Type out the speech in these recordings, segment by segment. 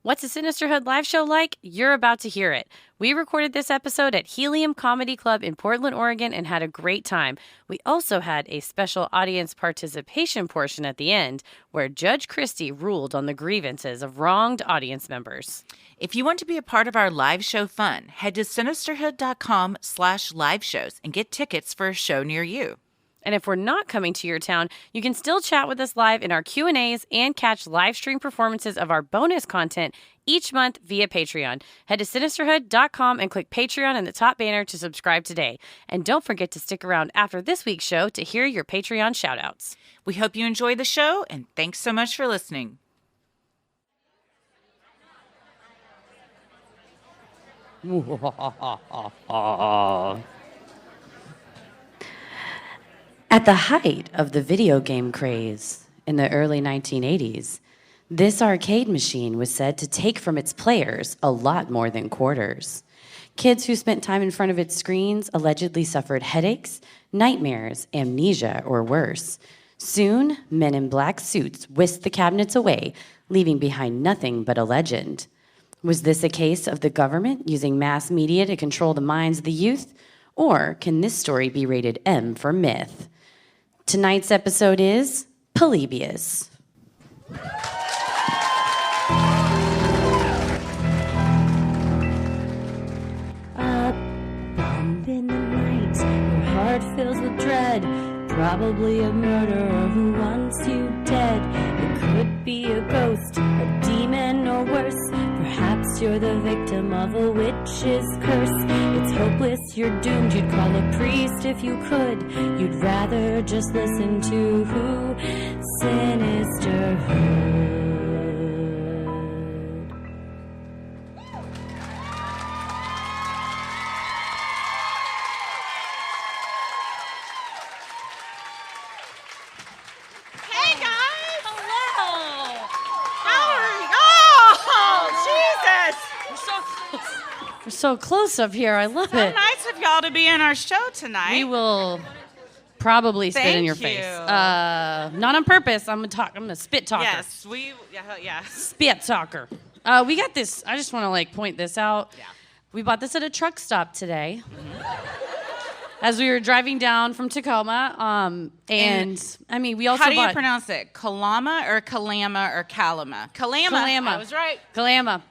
What's a Sinisterhood live show like? You're about to hear it. We recorded this episode at Helium Comedy Club in Portland, Oregon, and had a great time. We also had a special audience participation portion at the end, where Judge Christie ruled on the grievances of wronged audience members. If you want to be a part of our live show fun, head to sinisterhood.com/live shows and get tickets for a show near you. And if we're not coming to your town, you can still chat with us live in our Q&As and catch live stream performances of our bonus content each month via Patreon. Head to Sinisterhood.com and click Patreon in the top banner to subscribe today. And don't forget to stick around after this week's show to hear your Patreon shoutouts. We hope you enjoy the show, and thanks so much for listening. At the height of the video game craze in the early 1980s, this arcade machine was said to take from its players a lot more than quarters. Kids who spent time in front of its screens allegedly suffered headaches, nightmares, amnesia, or worse. Soon, men in black suits whisked the cabinets away, leaving behind nothing but a legend. Was this a case of the government using mass media to control the minds of the youth? Or can this story be rated M for myth? Tonight's episode is Polybius. A bump in the night, your heart fills with dread. Probably a murderer who wants you dead. It could be a ghost, a demon, or worse. Perhaps you're the victim of a witch's curse. It's hopeless, you're doomed. You'd call a priest if you could. You'd rather just listen to who? Sinisterhood. Hey, guys! Hello! How are you? Oh, Jesus! We're so close up here. I love So it. nice of y'all to be in our show tonight. We will probably spit in Thank your you. face. Not on purpose. I'm a spit talker. Yes, yes. Spit talker. We got this. I just want to point this out. Yeah. We bought this at a truck stop today. As we were driving down from Tacoma, and I mean, we also How do you bought pronounce it? Kalama or Kalama or Kalama? Kalama. Kalama. I was right. Kalama.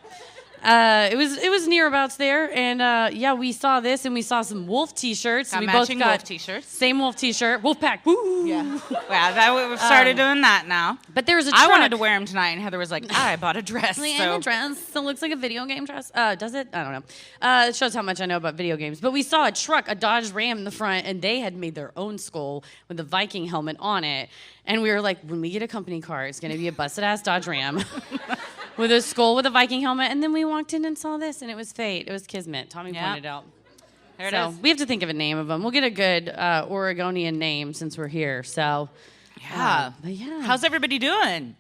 It was nearabouts there, and yeah, we saw this, and we saw some wolf T-shirts. Got and we matching both got wolf T-shirts. Same wolf T-shirt, Wolfpack. Woo! Yeah. Wow, we've started doing that now. But there was a truck. I wanted to wear them tonight, and Heather was like, I bought a dress. Like, So. and a dress. So it looks like a video game dress. Does it? I don't know. It shows how much I know about video games. But we saw a truck, a Dodge Ram in the front, and they had made their own skull with a Viking helmet on it. And we were like, when we get a company car, it's going to be a busted-ass Dodge Ram with a skull with a Viking helmet. And then we walked in and saw this, and it was fate. It was kismet. Tommy pointed out. There it So is. we have to think of a name of them. We'll get a good Oregonian name since we're here. So, Yeah. but yeah. How's everybody doing?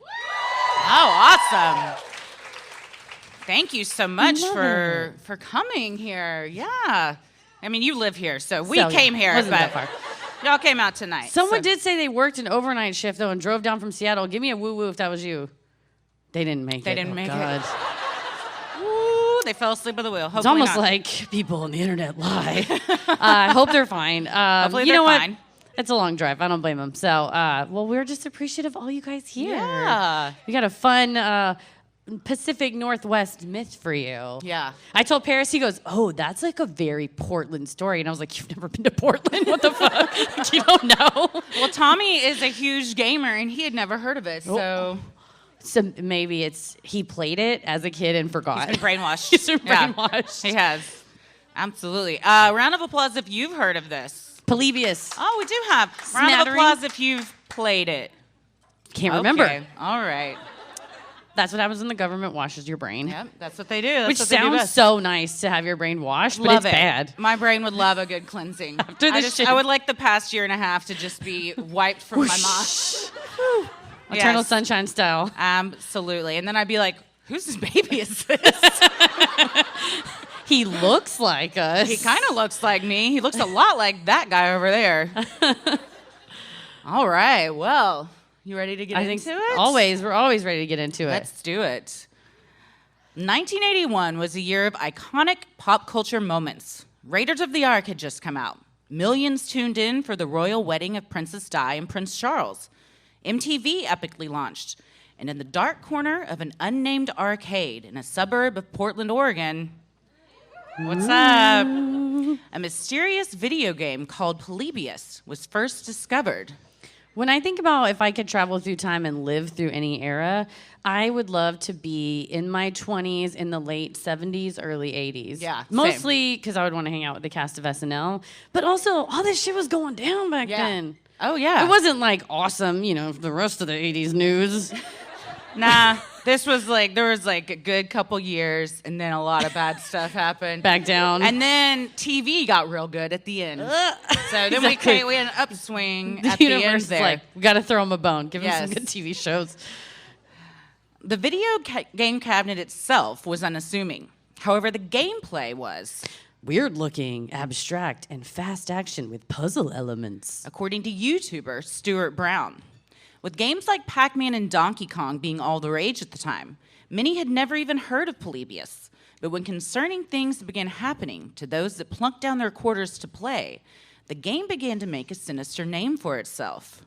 Oh, awesome. Thank you so much Love for coming here. Yeah. I mean, you live here, so we So, yeah, came here, wasn't but that far. y'all came out tonight. Someone so. did say they worked an overnight shift, though, and drove down from Seattle. Give me a woo-woo if that was you. They didn't make it. They didn't Oh, make God. it. Ooh, they fell asleep at the wheel. Hopefully It's almost not. like people on the internet lie. I hope they're fine. Hopefully you they're know what? fine. It's a long drive. I don't blame them. So, well, we're just appreciative of all you guys here. Yeah. We got a fun Pacific Northwest myth for you. Yeah. I told Paris, he goes, oh, that's like a very Portland story. And I was like, you've never been to Portland? What the fuck? Like, you don't know? Well, Tommy is a huge gamer, and he had never heard of it, so So maybe it's he played it as a kid and forgot. he's been brainwashed. He's been Yeah, brainwashed. he has. Absolutely. Round of applause if you've heard of this. Polybius. Oh, we do have. Round of Smattering. applause if you've played it. Can't remember. Okay. All right. That's what happens when the government washes your brain. Yep, that's what they do. That's Which what they do sounds best. so nice to have your brain washed, but Love it's it. bad. My brain would love a good cleansing. After this shit. I would like the past year and a half to just be wiped from my mind. Eternal Yes. Sunshine style. Absolutely. And then I'd be like, whose baby is this? He looks like us. He kind of looks like me. He looks a lot like that guy over there. All right. Well, you ready to get into it? Always. We're always ready to get into it. Let's do it. 1981 was a year of iconic pop culture moments. Raiders of the Ark had just come out. Millions tuned in for the royal wedding of Princess Di and Prince Charles. MTV epically launched. And in the dark corner of an unnamed arcade in a suburb of Portland, Oregon, what's up? A mysterious video game called Polybius was first discovered. When I think about if I could travel through time and live through any era, I would love to be in my 20s, in the late 70s, early 80s. Yeah, mostly because I would want to hang out with the cast of SNL, but also all this shit was going down back then. Oh, yeah. It wasn't like awesome, the rest of the 80s news. Nah, this was there was a good couple years, and then a lot of bad stuff happened. Back down. And then TV got real good at the end. So then Exactly. we had an upswing The at the universe end is there. like, we got to throw him a bone. Give him Yes. some good TV shows. The video game cabinet itself was unassuming. However, the gameplay was, Weird looking, abstract, and fast action with puzzle elements. according to YouTuber Stuart Brown. With games like Pac-Man and Donkey Kong being all the rage at the time, many had never even heard of Polybius. But when concerning things began happening to those that plunked down their quarters to play, the game began to make a sinister name for itself.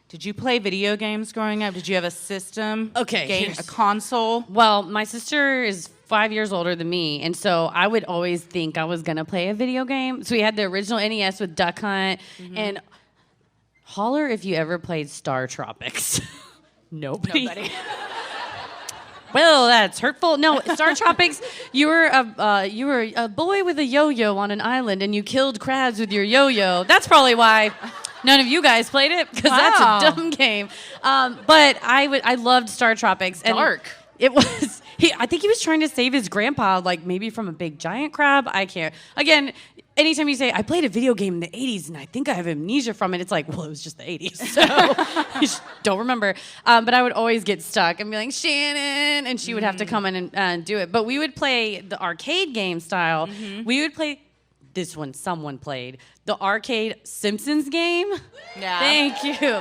Did you play video games growing up? Did you have a system? Okay, A console? Well, my sister is 5 years older than me, and so I would always think I was going to play a video game. So we had the original NES with Duck Hunt, and holler if you ever played Star Tropics. Nobody. Well, that's hurtful. No, Star Tropics. You were a boy with a yo-yo on an island, and you killed crabs with your yo-yo. That's probably why none of you guys played it, because that's a dumb game. But I loved Star Tropics. And Dark. It was. I think he was trying to save his grandpa, maybe from a big giant crab. I can't. Again, anytime you say, I played a video game in the 80s and I think I have amnesia from it, it's like, well, it was just the 80s. So you just don't remember. But I would always get stuck and be like, Shannon, and she would have to come in and do it. But we would play the arcade game style. We would play this one someone played. The arcade Simpsons game. Yeah. Thank you.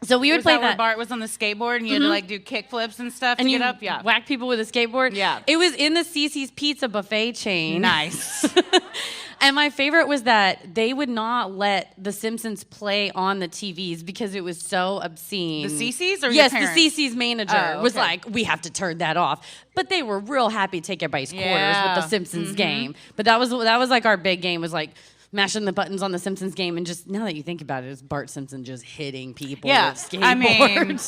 So we would Was play that where that. Bart was on the skateboard and you had to do kick flips and stuff And to you get up? Yeah. whack people with a skateboard. Yeah. It was in the Cece's Pizza buffet chain. Nice. And my favorite was that they would not let the Simpsons play on the TVs because it was so obscene. The Cece's or your yes, parents? the Cece's manager Oh, was okay. like, we have to turn that off. But they were real happy to take everybody's quarters Yeah. with the Simpsons game. But that was like our big game, was like mashing the buttons on the Simpsons game, and just now that you think about it, it's Bart Simpson just hitting people Yeah, with skateboards. I mean,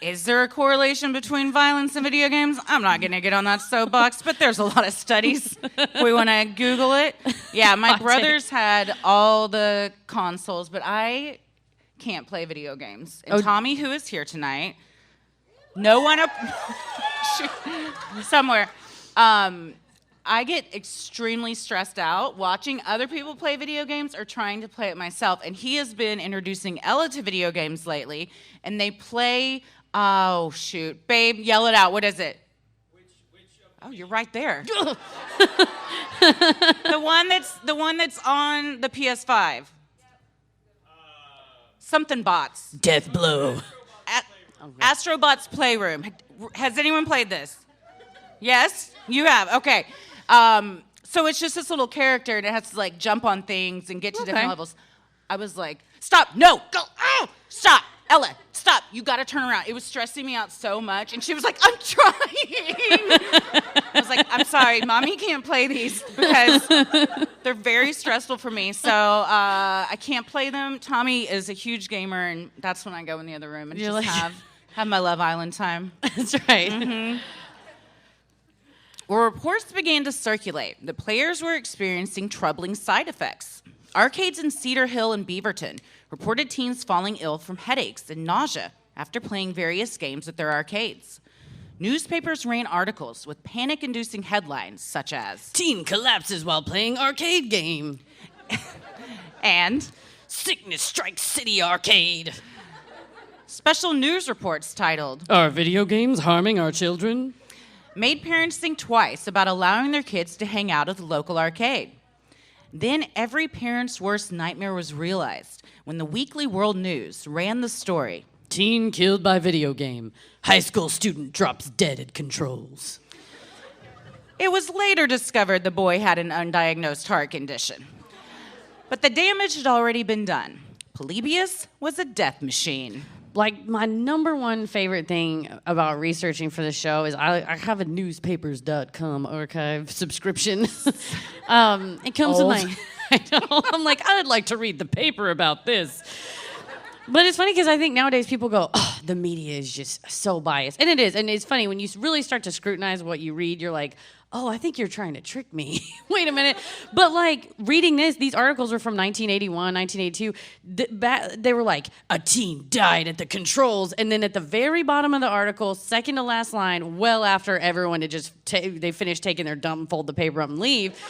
is there a correlation between violence and video games? I'm not going to get on that soapbox, but there's a lot of studies. If we want to Google it. Yeah, my Hot brothers had all the consoles, but I can't play video games. And Tommy, who is here tonight, no one up somewhere. I get extremely stressed out watching other people play video games or trying to play it myself. And he has been introducing Ella to video games lately, and they play. Oh shoot, babe, yell it out. What is it? Oh, you're right there. the one that's on the PS5. Something Bots. Death Blow. Astrobot's Playroom. Has anyone played this? Yes, you have. Okay. So it's just this little character, and it has to jump on things and get to different levels. I was like, stop, no, go, oh, stop, Ella, stop, you gotta turn around. It was stressing me out so much, and she was like, I'm trying. I was like, I'm sorry, Mommy can't play these because they're very stressful for me, so I can't play them. Tommy is a huge gamer, and that's when I go in the other room and You're just like- have my Love Island time. That's right. Well, reports began to circulate that players were experiencing troubling side effects. Arcades in Cedar Hill and Beaverton reported teens falling ill from headaches and nausea after playing various games at their arcades. Newspapers ran articles with panic-inducing headlines such as, Teen collapses while playing arcade game. and Sickness strikes City Arcade. special news reports titled, Are video games harming our children? made parents think twice about allowing their kids to hang out at the local arcade. Then every parent's worst nightmare was realized when the Weekly World News ran the story. Teen killed by video game. High school student drops dead at controls. It was later discovered the boy had an undiagnosed heart condition. But the damage had already been done. Polybius was a death machine. Like, my number one favorite thing about researching for the show is I have a newspapers.com archive subscription. It comes with my... I know. I'm like, I'd like to read the paper about this. But it's funny because I think nowadays people go, oh, the media is just so biased. And it is. And it's funny, when you really start to scrutinize what you read, you're like, oh, I think you're trying to trick me. Wait a minute. But like reading these articles are from 1981, 1982. They were like, a teen died at the controls. And then at the very bottom of the article, second to last line, well after everyone had just, they finished taking their dump, fold the paper up and leave.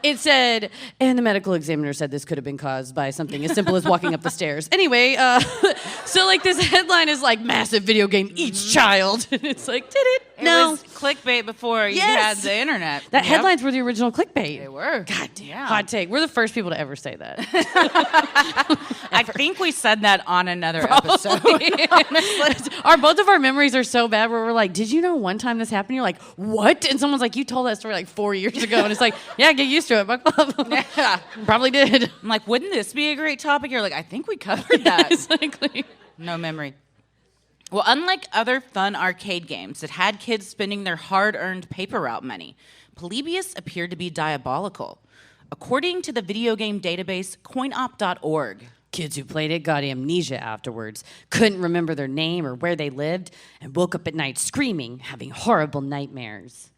It said, and the medical examiner said this could have been caused by something as simple as walking up the stairs. Anyway, so like this headline is like, massive video game eats child. And it's like, did it? No. It was clickbait before you had the internet. That headlines were the original clickbait. They were. God damn. Hot take. We're the first people to ever say that. I think we said that on another episode. Both of our memories are so bad where we're like, did you know one time this happened? You're like, what? And someone's like, you told that story like 4 years ago. And it's like, yeah, get used to it. Buckle up. Yeah. Probably did. I'm like, wouldn't this be a great topic? You're like, I think we covered that. Exactly. No memory. Well, unlike other fun arcade games that had kids spending their hard-earned paper route money, Polybius appeared to be diabolical. According to the video game database coinop.org, kids who played it got amnesia afterwards, couldn't remember their name or where they lived, and woke up at night screaming, having horrible nightmares.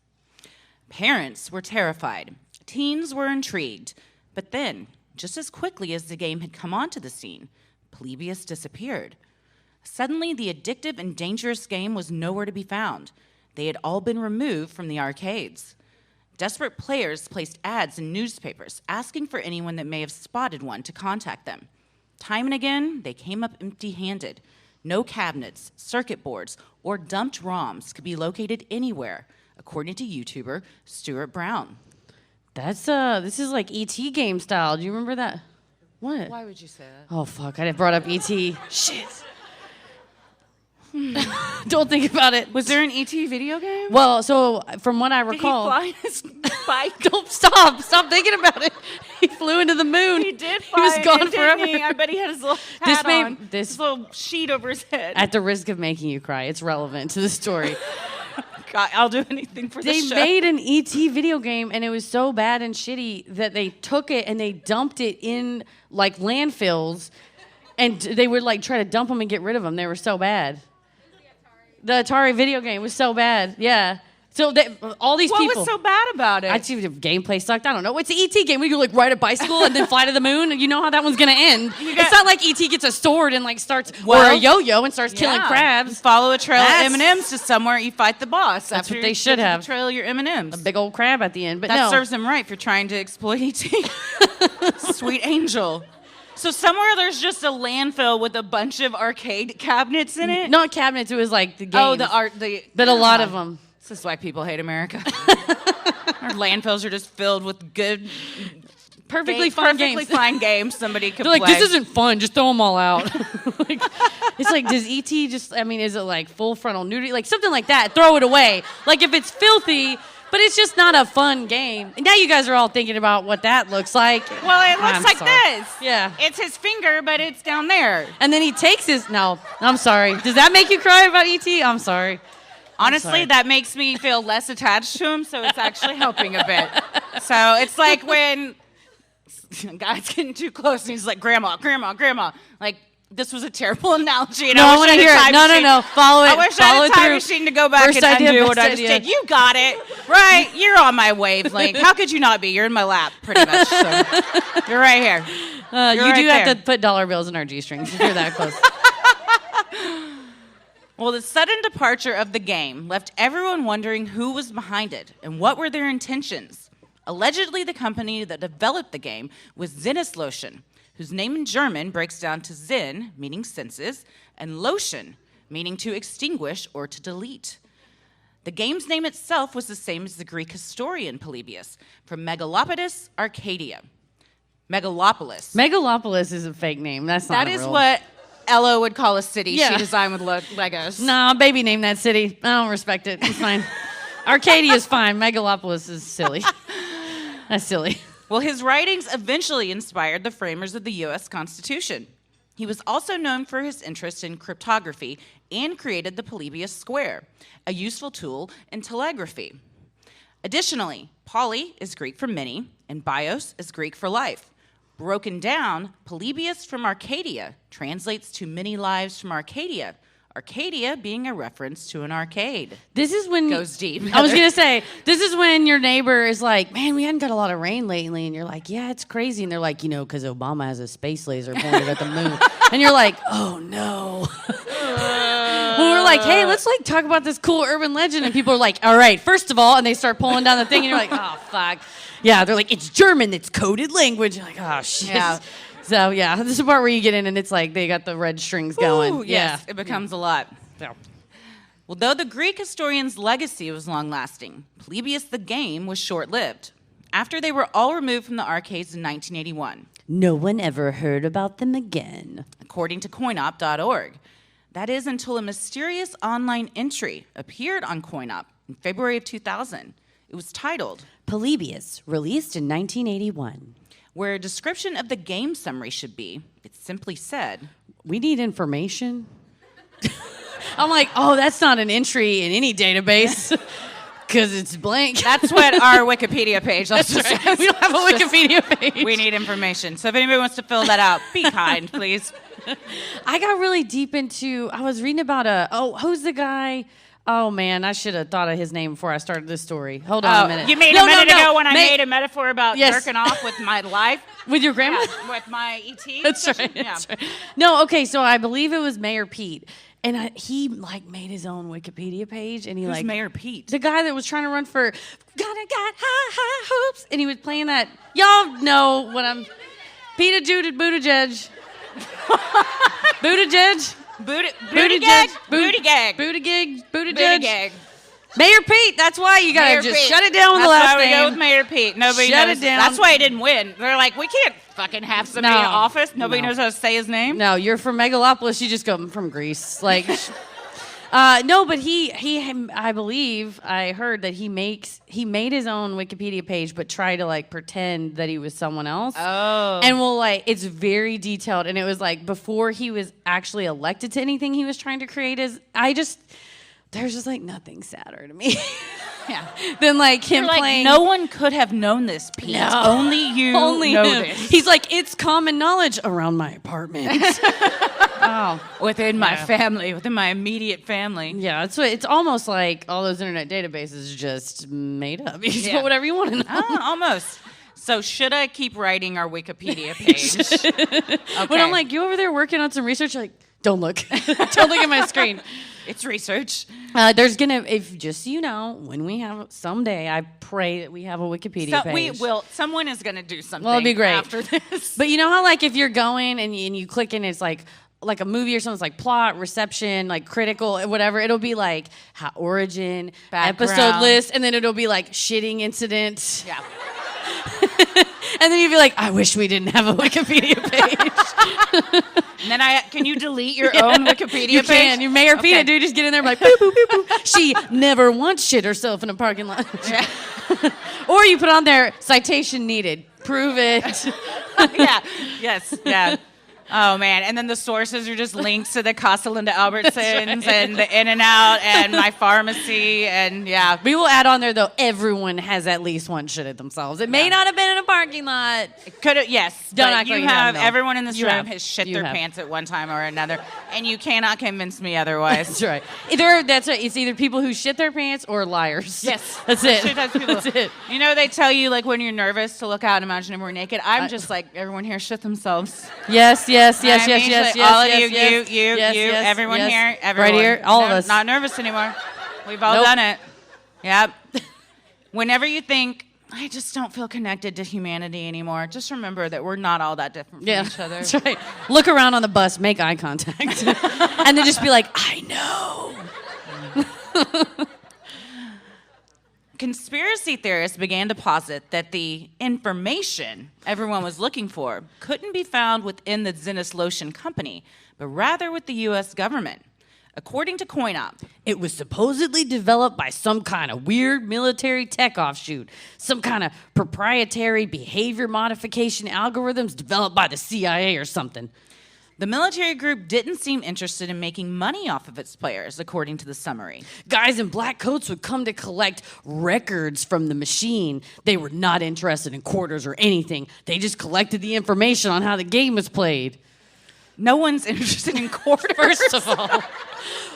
Parents were terrified. Teens were intrigued. But then, just as quickly as the game had come onto the scene, Polybius disappeared. Suddenly, the addictive and dangerous game was nowhere to be found. They had all been removed from the arcades. Desperate players placed ads in newspapers asking for anyone that may have spotted one to contact them. Time and again, they came up empty-handed. No cabinets, circuit boards, or dumped ROMs could be located anywhere, according to YouTuber Stuart Brown. This is like E.T. game style. Do you remember that? What? Why would you say that? Oh, fuck. I brought up E.T. Shit. Don't think about it. Was there an E.T. video game? Well, so from what I recall... Did he fly his bike? Don't stop. Stop thinking about it. He flew into the moon. He did fly. He was gone forever. I bet he had his little hat on. His little sheet over his head. At the risk of making you cry, it's relevant to the story. God, I'll do anything for the show. They made an E.T. video game, and it was so bad and shitty that they took it and they dumped it in, like, landfills, and they would, like, try to dump them and get rid of them. They were so bad. The Atari video game was so bad, yeah. So all these people... What was so bad about it? I'd see the gameplay sucked. I don't know. It's an E.T. game. We could, like, ride a bicycle and then fly to the moon. You know how that one's going to end. It's not like E.T. gets a sword and, like, starts... or a yo-yo and starts killing crabs. You follow a trail of M&Ms to somewhere, you fight the boss. That's what they should have. Trail your M&Ms. A big old crab at the end, but that serves them right for trying to exploit E.T. Sweet angel. So somewhere there's just a landfill with a bunch of arcade cabinets in it? Not cabinets, it was like the games. Oh, the art. But a lot of them. This is why people hate America. Our landfills are just filled with good, perfectly fine games somebody could They're play. Like, this isn't fun, just throw them all out. It's like, does E.T. just, I mean, is it like full frontal nudity? Like something like that, throw it away. Like if it's filthy, but it's just not a fun game. And now you guys are all thinking about what that looks like. Well, it looks this. Yeah. It's his finger, but it's down there. And then he takes his, no, I'm sorry. Does that make you cry about E.T.? I'm sorry. Honestly, that makes me feel less attached to him, so it's actually helping a bit. So it's like when a guy's getting too close and he's like, Grandma, Grandma, Grandma. Like, this was a terrible analogy. And I want to hear it. No. Follow it. I wish I had a time machine to go back and undo what I just did. You got it. Right? You're on my wavelength. How could you not be? You're in my lap, pretty much. So you're right here. You do have to put dollar bills in our G-strings if you're that close. Well, the sudden departure of the game left everyone wondering who was behind it and what were their intentions. Allegedly, the company that developed the game was Sinisterhood, whose name in German breaks down to Sinn, meaning senses, and Lotion, meaning to extinguish or to delete. The game's name itself was the same as the Greek historian Polybius, from Megalopolis, Arcadia. Megalopolis is a fake name. That's not That is what Ella would call a city she designed with Legos. Nah, baby named that city. I don't respect it. It's fine. Arcadia is fine. Megalopolis is silly. That's silly. Well, his writings eventually inspired the framers of the U.S. Constitution. He was also known for his interest in cryptography and created the Polybius square, a useful tool in telegraphy. Additionally, poly is Greek for many, and bios is Greek for life. Broken down, Polybius from Arcadia translates to many lives from Arcadia, Arcadia being a reference to an arcade. This is when... Goes deep. I was going to say, this is when your neighbor is like, man, we hadn't got a lot of rain lately. And you're like, yeah, it's crazy. And they're like, because Obama has a space laser pointed at the moon. And you're like, oh, no. Well, we're like, hey, let's talk about this cool urban legend. And people are like, all right, first of all, and they start pulling down the thing. And you're like, oh, fuck. Yeah, they're like, it's German. It's coded language. You're like, oh, shit. Yeah. So, yeah, this is the part where you get in and it's like they got the red strings going. Ooh, yes, yeah. It becomes a lot. Yeah. Well, though the Greek historian's legacy was long-lasting, Polybius the game was short-lived. After they were all removed from the arcades in 1981. No one ever heard about them again. According to coinop.org. That is until a mysterious online entry appeared on CoinOp in February of 2000. It was titled Polybius, released in 1981. Where a description of the game summary should be, it simply said, we need information. I'm like, oh, that's not an entry in any database because it's blank. That's what our Wikipedia page also says. Right. We don't have a Wikipedia page. We need information. So if anybody wants to fill that out, be kind, please. I got really deep into, I was reading about who's the guy? Oh, man, I should have thought of his name before I started this story. Hold on a minute. You mean a minute ago when I made a metaphor about jerking off with my life? With your grandma? Yeah, with my ET? That's right. Yeah. That's right. No, okay, so I believe it was Mayor Pete. And he, made his own Wikipedia page. And he, Who's Mayor Pete? The guy that was trying to run for got high hopes. And he was playing that. Y'all know what I'm... Peter Judith Buttigieg. Buttigieg? Buttigieg. Mayor Pete. That's why you gotta shut it down with the last name. That's why we go with Mayor Pete. Nobody knows. It down. That's why he didn't win. They're like, we can't fucking have somebody in office. Nobody knows how to say his name. No, you're from Megalopolis. You just go, I'm from Greece. No, but he I believe I heard that he made his own Wikipedia page, but tried to pretend that he was someone else. Oh. And it's very detailed, and it was before he was actually elected to anything he was trying to create. There's just nothing sadder to me. Yeah. Than him playing. No one could have known this, Pete. No. Only you know this. He's it's common knowledge around my apartment. Within my family, within my immediate family. Yeah, it's almost like all those internet databases just made up. You just put whatever you want to know. Oh, almost. So should I keep writing our Wikipedia page? Okay. When I'm you over there working on some research, don't look. Don't look at my screen. It's research. There's just so you know, when we have someday, I pray that we have a Wikipedia page. We will. Someone is going to do something. Well, it'd be great after this. But you know how if you're going and you click and it's like a movie or something, it's plot, reception, critical, whatever. It'll be origin, background, episode list, and then it'll be shitting incident. Yeah. And then you'd be like, I wish we didn't have a Wikipedia page. And then can you delete your own Wikipedia page? You can. You Mayor Pete, dude, just get in there and boop, boop, boop, boop. She never once shit herself in a parking lot. Yeah. Or you put on there, citation needed. Prove it. Yeah. Yes. Yeah. Oh, man. And then the sources are just links to the Casa Linda Albertsons and the In-N-Out and my pharmacy. And yeah. We will add on there, though, everyone has at least one shit at themselves. It may not have been in a parking lot. It could have, yes. Don't act like you have, everyone in this room has shit their pants at one time or another. And you cannot convince me otherwise. That's right. It's either people who shit their pants or liars. Yes. That's it. That's it. You know, they tell you, when you're nervous to look out and imagine everyone naked. I'm just everyone here shit themselves. Yes. All of you, everyone here, everyone. Right here, all of us. Not nervous anymore. We've all done it. Yep. Whenever you think, I just don't feel connected to humanity anymore, just remember that we're not all that different from each other. That's right. Look around on the bus, make eye contact, and then just be like, I know. Conspiracy theorists began to posit that the information everyone was looking for couldn't be found within the Zenith Lotion company, but rather with the U.S. government. According to CoinOp, It was supposedly developed by some kind of weird military tech offshoot, some kind of proprietary behavior modification algorithms developed by the CIA or something. the military group didn't seem interested in making money off of its players, according to the summary. Guys in black coats would come to collect records from the machine. They were not interested in quarters or anything. They just collected the information on how the game was played. No one's interested in quarters. First of all.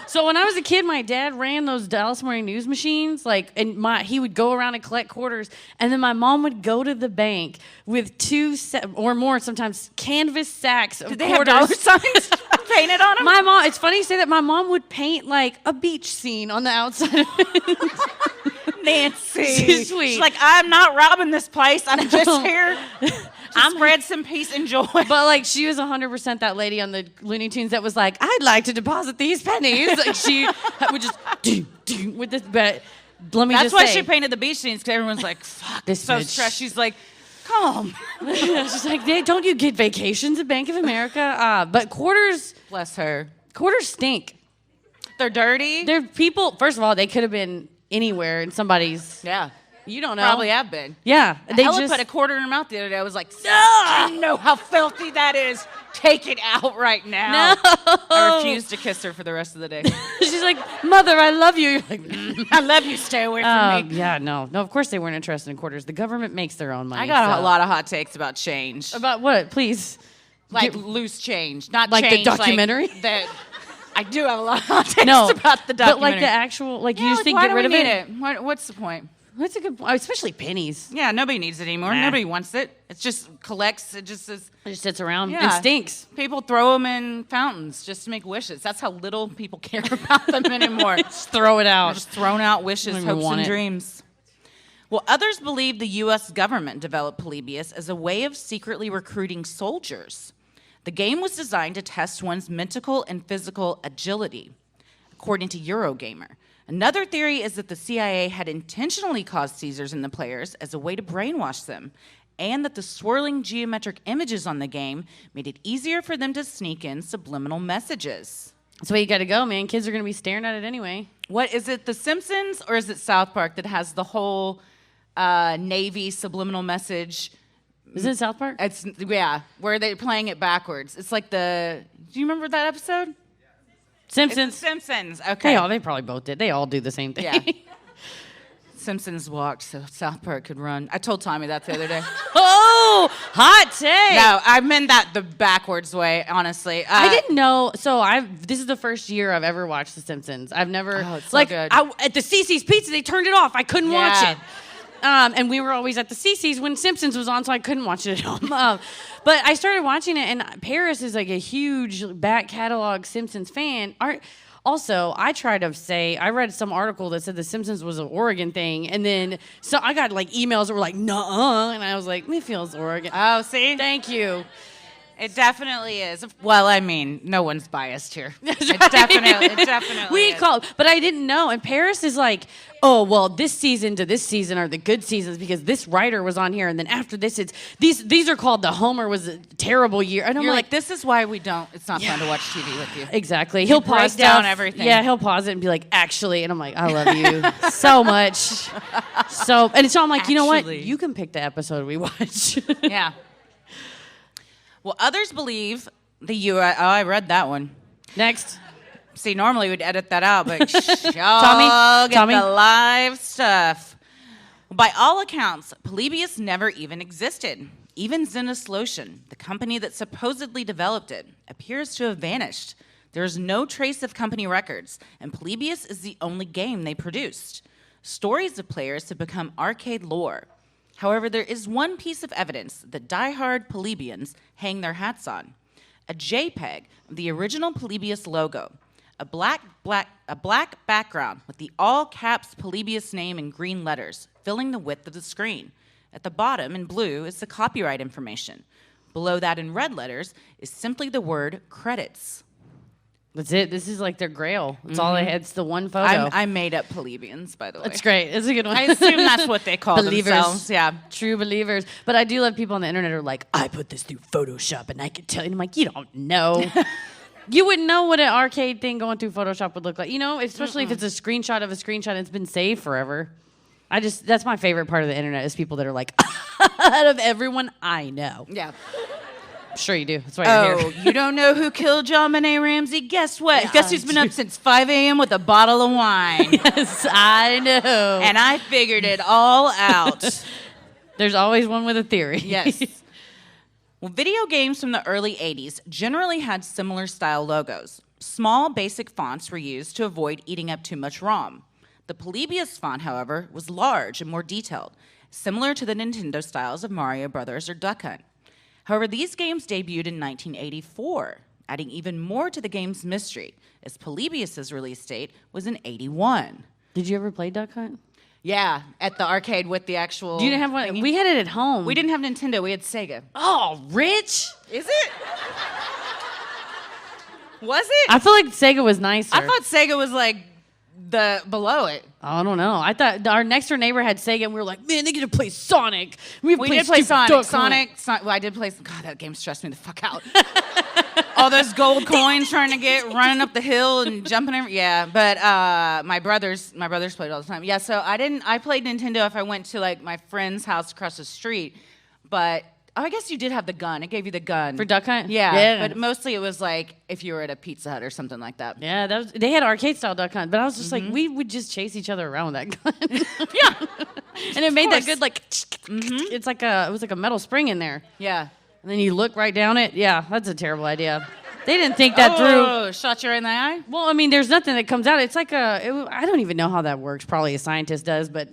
So when I was a kid, my dad ran those Dallas Morning News machines, he would go around and collect quarters, and then my mom would go to the bank with or more sometimes canvas sacks of Did they quarters. have dollar signs painted on them? My mom, it's funny you say that. My mom would paint like a beach scene on the outside of it. Nancy. She's sweet. She's like, I'm not robbing this place. I'm just here to spread some peace and joy. But like she was 100% that lady on the Looney Tunes that was like, I'd like to deposit these pennies. Like she would just with this. But let me That's just why say, she painted the beach scenes, because everyone's like, fuck, This so bitch. stressed. She's like, calm. she's like, hey, don't you get vacations at Bank of America? But quarters Bless her. stink. They're dirty. They're people. First of all, they could have been anywhere in somebody's. Yeah. You don't know. Probably have been. Yeah. They Ella just put a quarter in her mouth the other day. I was like, I know how filthy that is. Take it out right now. No. I refused to kiss her for the rest of the day. She's like, Mother, I love you. You're like, I love you. Stay away from me. yeah, no. Of course they weren't interested in quarters. The government makes their own money. I got a so- lot of hot takes about change. About what? Please. Like loose change. Not Like the change. documentary? I do have a lot of hot takes No, about the documentary. but like the actual, like you just think why get do rid we of need it. What's the point? That's a good point. Especially pennies. Yeah, nobody needs it anymore. Nah. Nobody wants it. It just collects. It just is. It just sits around Yeah. and stinks. People throw them in fountains just to make wishes. That's how little people care about them anymore. Just throw it They're out. just throwing out wishes, Don't even hopes, want and it. dreams. Well, others believe the U.S. government developed Polybius as a way of secretly recruiting soldiers. The game was designed to test one's mental and physical agility, according to Eurogamer. Another theory is that the CIA had intentionally caused seizures in the players as a way to brainwash them, and that the swirling geometric images on the game made it easier for them to sneak in subliminal messages. That's why you got to go, man. Kids are going to be staring at it anyway. What is it, The Simpsons, or is it South Park that has the whole Navy subliminal message? Is it South Park? It's where they're playing it backwards. It's like do you remember that episode? Simpsons. It's The Simpsons. Okay. They probably both did. They all do the same thing. Yeah. Simpsons walked so South Park could run. I told Tommy that the other day. Oh, hot take. No, I meant that the backwards way, honestly. I didn't know. So this is the first year I've ever watched The Simpsons. I've never Oh, it's so good. at the CC's Pizza they turned it off. I couldn't watch Yeah. it. And we were always at the CC's when Simpsons was on, so I couldn't watch it at home. But I started watching it, and Paris is like a huge back catalog Simpsons fan. Also, I I read some article that said The Simpsons was an Oregon thing, and then so I got like emails that were like, "Nuh-uh," and I was like, "It feels Oregon." Oh, see? Thank you. It definitely is. Well, I mean, no one's biased here. That's It right. definitely We is. called, but I didn't know. And Paris is like, oh well, this season to this season are the good seasons because this writer was on here, and then after this, it's these are called the Homer was a terrible year. And I'm You're like, this is why we don't. It's not fun to watch TV with you. exactly. He'll break pause down stuff. everything. Yeah, he'll pause it and be like, actually, and I'm like, I love you so much. So I'm like, you know what? Actually. You can pick the episode we watch. Yeah. Well, others believe I read that one. Next. See, normally we'd edit that out, but Tommy? get the live stuff. By all accounts, Polybius never even existed. Even Zenith Lotion, the company that supposedly developed it, appears to have vanished. There is no trace of company records, and Polybius is the only game they produced. Stories of players have become arcade lore. However, there is one piece of evidence that diehard Polybians hang their hats on: a JPEG of the original Polybius logo, a black background with the all-caps Polybius name in green letters filling the width of the screen. At the bottom, in blue, is the copyright information. Below that, in red letters, is simply the word credits. That's it. This is like their grail. It's all. It's the one photo. I made up Polybians, by the way. That's great. It's a good one. I assume that's what they call Believers. themselves. Yeah. True believers. But I do love people on the internet who are like, I put this through Photoshop and I can tell you. And I'm like, you don't know. You wouldn't know what an arcade thing going through Photoshop would look like. You know, especially if it's a screenshot of a screenshot and it's been saved forever. That's my favorite part of the internet is people that are like, out of everyone I know. Yeah. I'm sure you do. That's why you're here. You don't know who killed John Benet Ramsey? Guess what? Guess who's been up since 5 a.m. with a bottle of wine? Yes, I know. And I figured it all out. There's always one with a theory. Yes. Well, video games from the early 80s generally had similar style logos. Small, basic fonts were used to avoid eating up too much ROM. The Polybius font, however, was large and more detailed, similar to the Nintendo styles of Mario Brothers or Duck Hunt. However, these games debuted in 1984, adding even more to the game's mystery, as Polybius's release date was in 81. Did you ever play Duck Hunt? Yeah, at the arcade with the actual... You didn't have one? We had it at home. We didn't have Nintendo, we had Sega. Oh, rich? Is it? Was it? I feel like Sega was nicer. I thought Sega was like the below it. I don't know. I thought our next door neighbor had Sega, and we were like, man, they get to play Sonic. We did play Sonic. Well, I did play. God, that game stressed me the fuck out. All those gold coins trying to get running up the hill and jumping over. Yeah, but my brothers played all the time. Yeah, so I played Nintendo if I went to like my friend's house across the street, but. Oh, I guess you did have the gun. It gave you the gun. For Duck Hunt? Yeah. But mostly it was like if you were at a Pizza Hut or something like that. Yeah, they had arcade-style Duck Hunt, but I was just like, we would just chase each other around with that gun. Yeah. And it made that good, like, it was like a metal spring in there. Yeah. And then you look right down it. Yeah, that's a terrible idea. They didn't think that through. Oh, shot you right in the eye? Well, I mean, there's nothing that comes out. It's like I don't even know how that works. Probably a scientist does, but...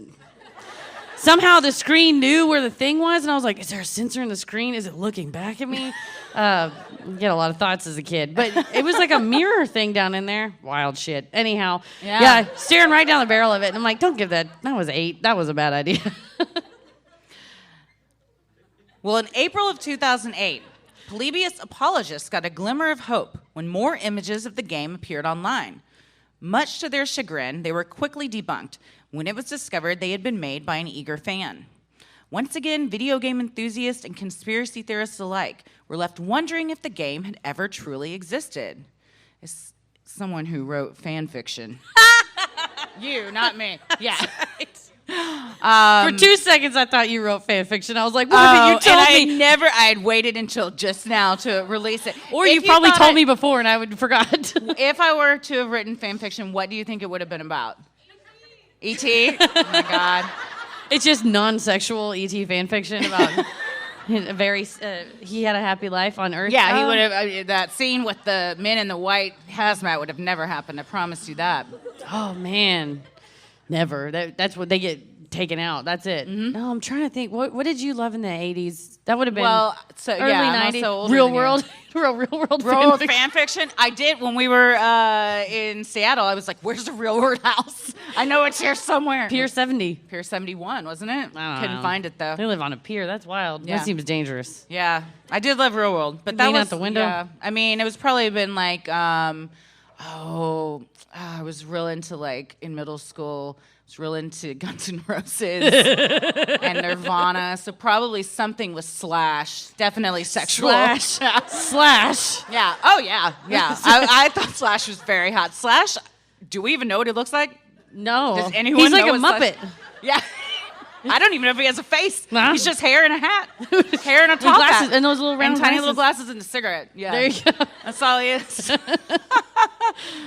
Somehow the screen knew where the thing was, and I was like, is there a sensor in the screen? Is it looking back at me? Get a lot of thoughts as a kid. But it was like a mirror thing down in there. Wild shit. Anyhow, yeah, staring right down the barrel of it. And I'm like, don't give that. That was 8. That was a bad idea. Well, in April of 2008, Polybius apologists got a glimmer of hope when more images of the game appeared online. Much to their chagrin, they were quickly debunked when it was discovered they had been made by an eager fan. Once again, video game enthusiasts and conspiracy theorists alike were left wondering if the game had ever truly existed. As someone who wrote fan fiction. You, not me. Yeah. For 2 seconds, I thought you wrote fan fiction. I was like, what if you told me? I had waited until just now to release it. Or you probably told me before and I would forgot. If I were to have written fan fiction, what do you think it would have been about? E.T.? Oh my God. It's just non-sexual E.T. fan fiction about a very, he had a happy life on Earth. Yeah, he would have, that scene with the men in the white hazmat would have never happened. I promise you that. Oh, man. Never. That's what they get taken out. That's it. Mm-hmm. No, I'm trying to think. What did you love in the 80s? That would have been early 90s. Real world. Real world fan fiction. I did when we were in Seattle. I was like, "Where's the real world house? I know it's here somewhere." Pier 70. Pier 71, wasn't it? Couldn't find it though. They live on a pier. That's wild. Yeah. That seems dangerous. Yeah, I did love Real World, but that was out the window. Yeah, I mean, it was probably been like, I was real into like in middle school. I was real into Guns N' Roses and Nirvana, so probably something with Slash. Definitely sexual. Slash. Yeah. Oh, yeah. Yeah. I thought Slash was very hot. Slash, do we even know what he looks like? No. Does anyone He's like know a Muppet. Yeah. I don't even know if he has a face. Nah. He's just hair and a hat. Hair and a top glasses, hat. and those little round and tiny glasses. little glasses and a cigarette. Yeah. There you go. That's all he is.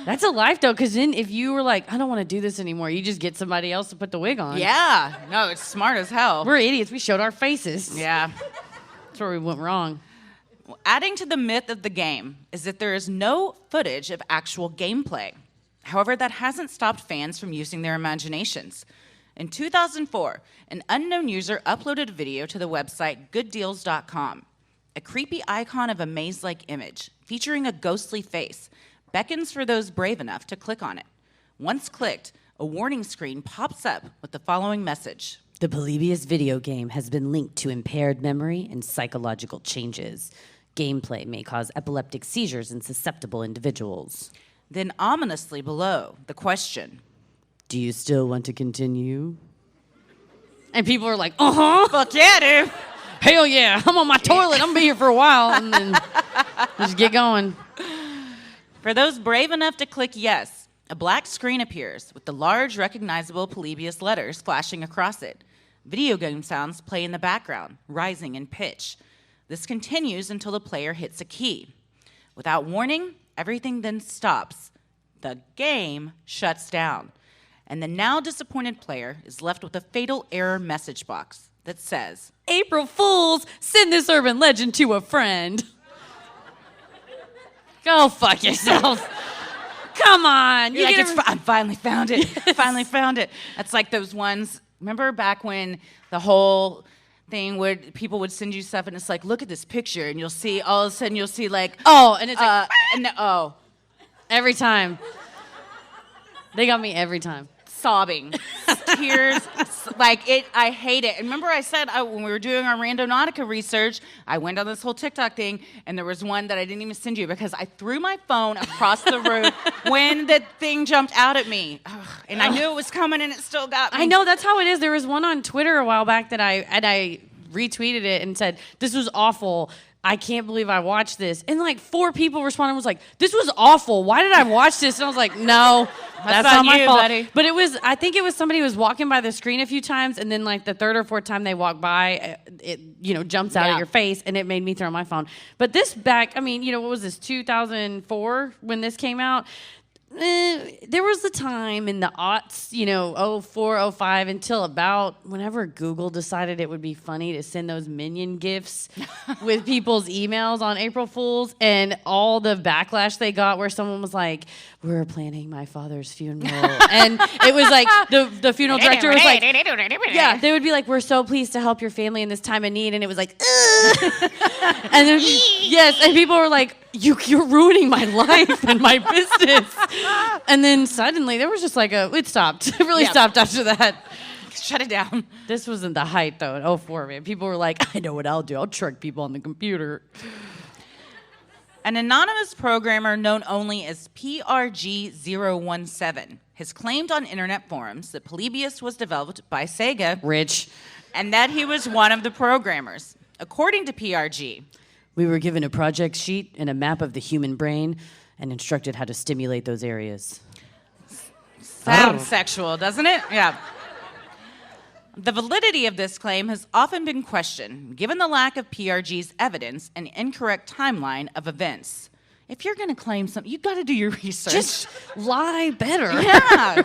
That's a life, though, because then if you were like, I don't want to do this anymore, you just get somebody else to put the wig on. Yeah. No, it's smart as hell. We're idiots. We showed our faces. Yeah. That's where we went wrong. Well, adding to the myth of the game is that there is no footage of actual gameplay. However, that hasn't stopped fans from using their imaginations. In 2004, an unknown user uploaded a video to the website gooddeals.com. A creepy icon of a maze-like image, featuring a ghostly face, beckons for those brave enough to click on it. Once clicked, a warning screen pops up with the following message. The Polybius video game has been linked to impaired memory and psychological changes. Gameplay may cause epileptic seizures in susceptible individuals. Then ominously below, the question. Do you still want to continue? And people are like, uh-huh. Fuck yeah, dude. Hell yeah. I'm on my toilet. I'm going to be here for a while. And then just get going. For those brave enough to click yes, a black screen appears with the large, recognizable Polybius letters flashing across it. Video game sounds play in the background, rising in pitch. This continues until the player hits a key. Without warning, everything then stops. The game shuts down, and the now disappointed player is left with a fatal error message box that says, April Fools, send this urban legend to a friend. Go fuck yourself. Come on. You're like, I finally found it. Yes. Finally found it. That's like those ones. Remember back when the whole thing would people would send you stuff and it's like, look at this picture, and you'll see all of a sudden you'll see like, oh, and it's like, oh, every time. They got me every time. Sobbing, tears, like it. I hate it. And remember, I said when we were doing our Randonautica research, I went on this whole TikTok thing, and there was one that I didn't even send you because I threw my phone across the room when the thing jumped out at me, and I knew it was coming, and it still got me. I know that's how it is. There was one on Twitter a while back that I retweeted it and said this was awful. I can't believe I watched this. And like 4 people responded and was like, this was awful. Why did I watch this? And I was like, no, that's not my fault. Buddy. But I think it was somebody who was walking by the screen a few times, and then like the 3rd or 4th time they walk by, it jumps out at your face, and it made me throw my phone. But this back, what was this, 2004 when this came out? There was a time in the aughts, 04, 05, until about whenever Google decided it would be funny to send those minion gifs with people's emails on April Fools, and all the backlash they got where someone was like, we're planning my father's funeral. And it was like, the funeral director was like, yeah, they would be like, we're so pleased to help your family in this time of need. And it was like, and then, yes, and people were like, you're ruining my life and my business. And then suddenly there was just like it stopped. It really stopped after that. Shut it down. This wasn't the height though in 04, man. People were like, I know what I'll do. I'll trick people on the computer. An anonymous programmer known only as PRG017 has claimed on internet forums that Polybius was developed by Sega. Rich. And that he was one of the programmers. According to PRG, we were given a project sheet and a map of the human brain and instructed how to stimulate those areas. Sounds sexual, doesn't it? Yeah. The validity of this claim has often been questioned, given the lack of PRG's evidence and incorrect timeline of events. If you're going to claim something, you've got to do your research. Just lie better. Yeah.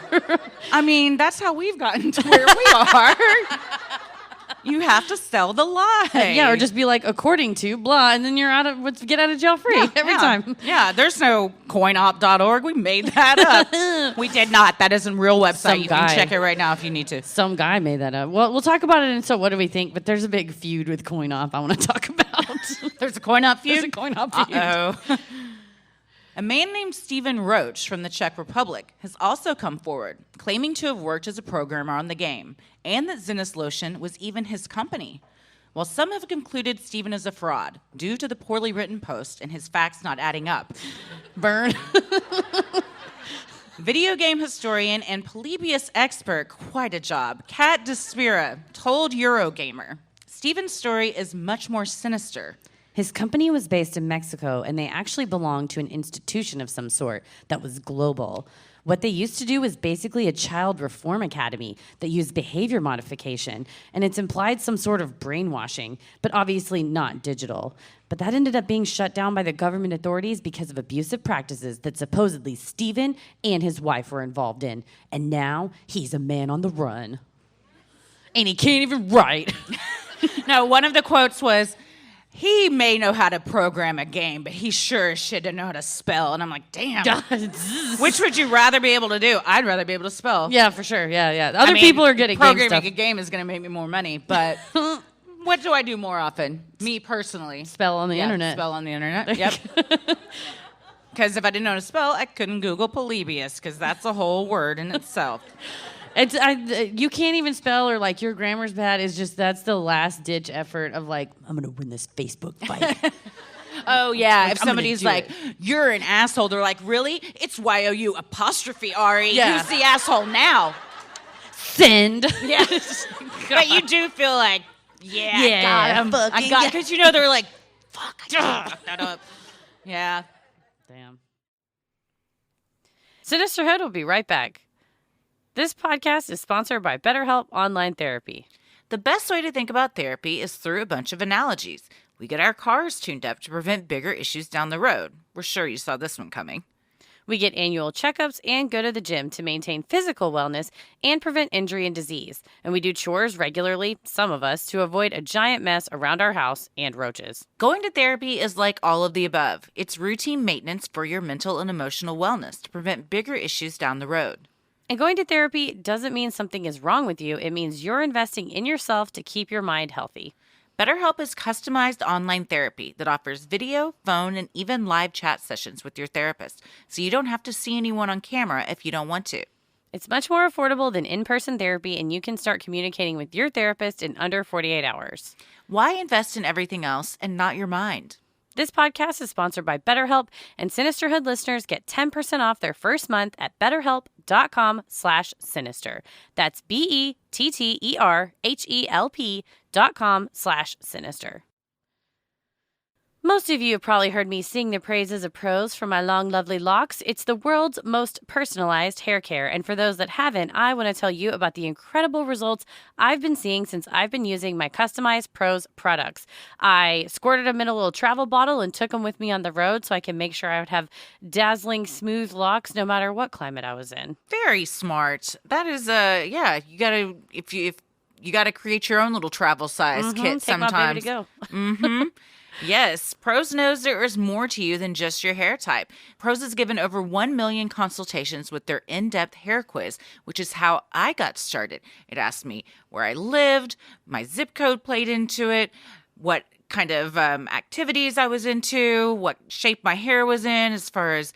That's how we've gotten to where we are. You have to sell the lie. Yeah, or just be like, according to blah, and then you're get out of jail free every time. Yeah, there's no coinop.org. We made that up. We did not. That is a real website. You can check it right now if you need to. Some guy made that up. Well, we'll talk about it in So What Do We Think, but there's a big feud with CoinOp I want to talk about. There's a CoinOp feud? There's a CoinOp feud. Uh-oh. A man named Stephen Roach from the Czech Republic has also come forward, claiming to have worked as a programmer on the game, and that Zenith Lotion was even his company. While some have concluded Stephen is a fraud, due to the poorly written post and his facts not adding up. Burn. Video game historian and Polybius expert, quite a job, Kat Despira, told Eurogamer, Stephen's story is much more sinister. His company was based in Mexico, and they actually belonged to an institution of some sort that was global. What they used to do was basically a child reform academy that used behavior modification, and it's implied some sort of brainwashing, but obviously not digital. But that ended up being shut down by the government authorities because of abusive practices that supposedly Stephen and his wife were involved in. And now he's a man on the run. And he can't even write. No, one of the quotes was, he may know how to program a game, but he sure as shit didn't know how to spell. And I'm like, damn. Which would you rather be able to do? I'd rather be able to spell. Yeah, for sure. Yeah. Other people are good at game stuff. Programming a game is going to make me more money, but what do I do more often? Me personally. Spell on the internet. Spell on the internet. Yep. Because if I didn't know how to spell, I couldn't Google Polybius, because that's a whole word in itself. You can't even spell, or like your grammar's bad. It's just that's the last ditch effort of like, I'm gonna win this Facebook fight. Oh yeah, if somebody's like, you're an asshole, they're like, really? It's YOU''RE. Yeah. Who's the asshole now? Send. Yeah. But you do feel like, I got him. Because they were like, fuck, I fucked that up. Yeah. Damn. Sinisterhood will be right back. This podcast is sponsored by BetterHelp Online Therapy. The best way to think about therapy is through a bunch of analogies. We get our cars tuned up to prevent bigger issues down the road. We're sure you saw this one coming. We get annual checkups and go to the gym to maintain physical wellness and prevent injury and disease. And we do chores regularly, some of us, to avoid a giant mess around our house and roaches. Going to therapy is like all of the above. It's routine maintenance for your mental and emotional wellness to prevent bigger issues down the road. And going to therapy doesn't mean something is wrong with you. It means you're investing in yourself to keep your mind healthy. BetterHelp is customized online therapy that offers video, phone, and even live chat sessions with your therapist, so you don't have to see anyone on camera if you don't want to. It's much more affordable than in-person therapy, and you can start communicating with your therapist in under 48 hours. Why invest in everything else and not your mind? This podcast is sponsored by BetterHelp, and Sinisterhood listeners get 10% off their first month at betterhelp.com/sinister. That's BETTERHELP.com/sinister. Most of you have probably heard me sing the praises of Prose for my long, lovely locks. It's the world's most personalized hair care. And for those that haven't, I want to tell you about the incredible results I've been seeing since I've been using my customized Prose products. I squirted them in a little travel bottle and took them with me on the road so I can make sure I would have dazzling, smooth locks no matter what climate I was in. Very smart. That is, you gotta, if you gotta create your own little travel size kit Take my baby sometimes. to go. Yes, Prose knows there is more to you than just your hair type. Prose has given over 1 million consultations with their in-depth hair quiz, which is how I got started. It asked me where I lived, my zip code played into it, what kind of activities I was into, what shape my hair was in, as far as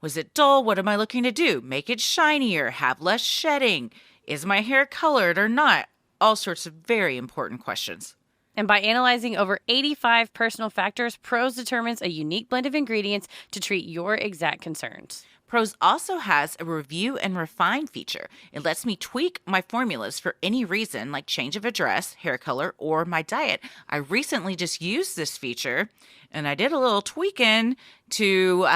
was it dull, what am I looking to do, make it shinier, have less shedding, is my hair colored or not, all sorts of very important questions. And by analyzing over 85 personal factors, Prose determines a unique blend of ingredients to treat your exact concerns. Prose also has a review and refine feature. It lets me tweak my formulas for any reason, like change of address, hair color, or my diet. I recently just used this feature, and I did a little tweaking to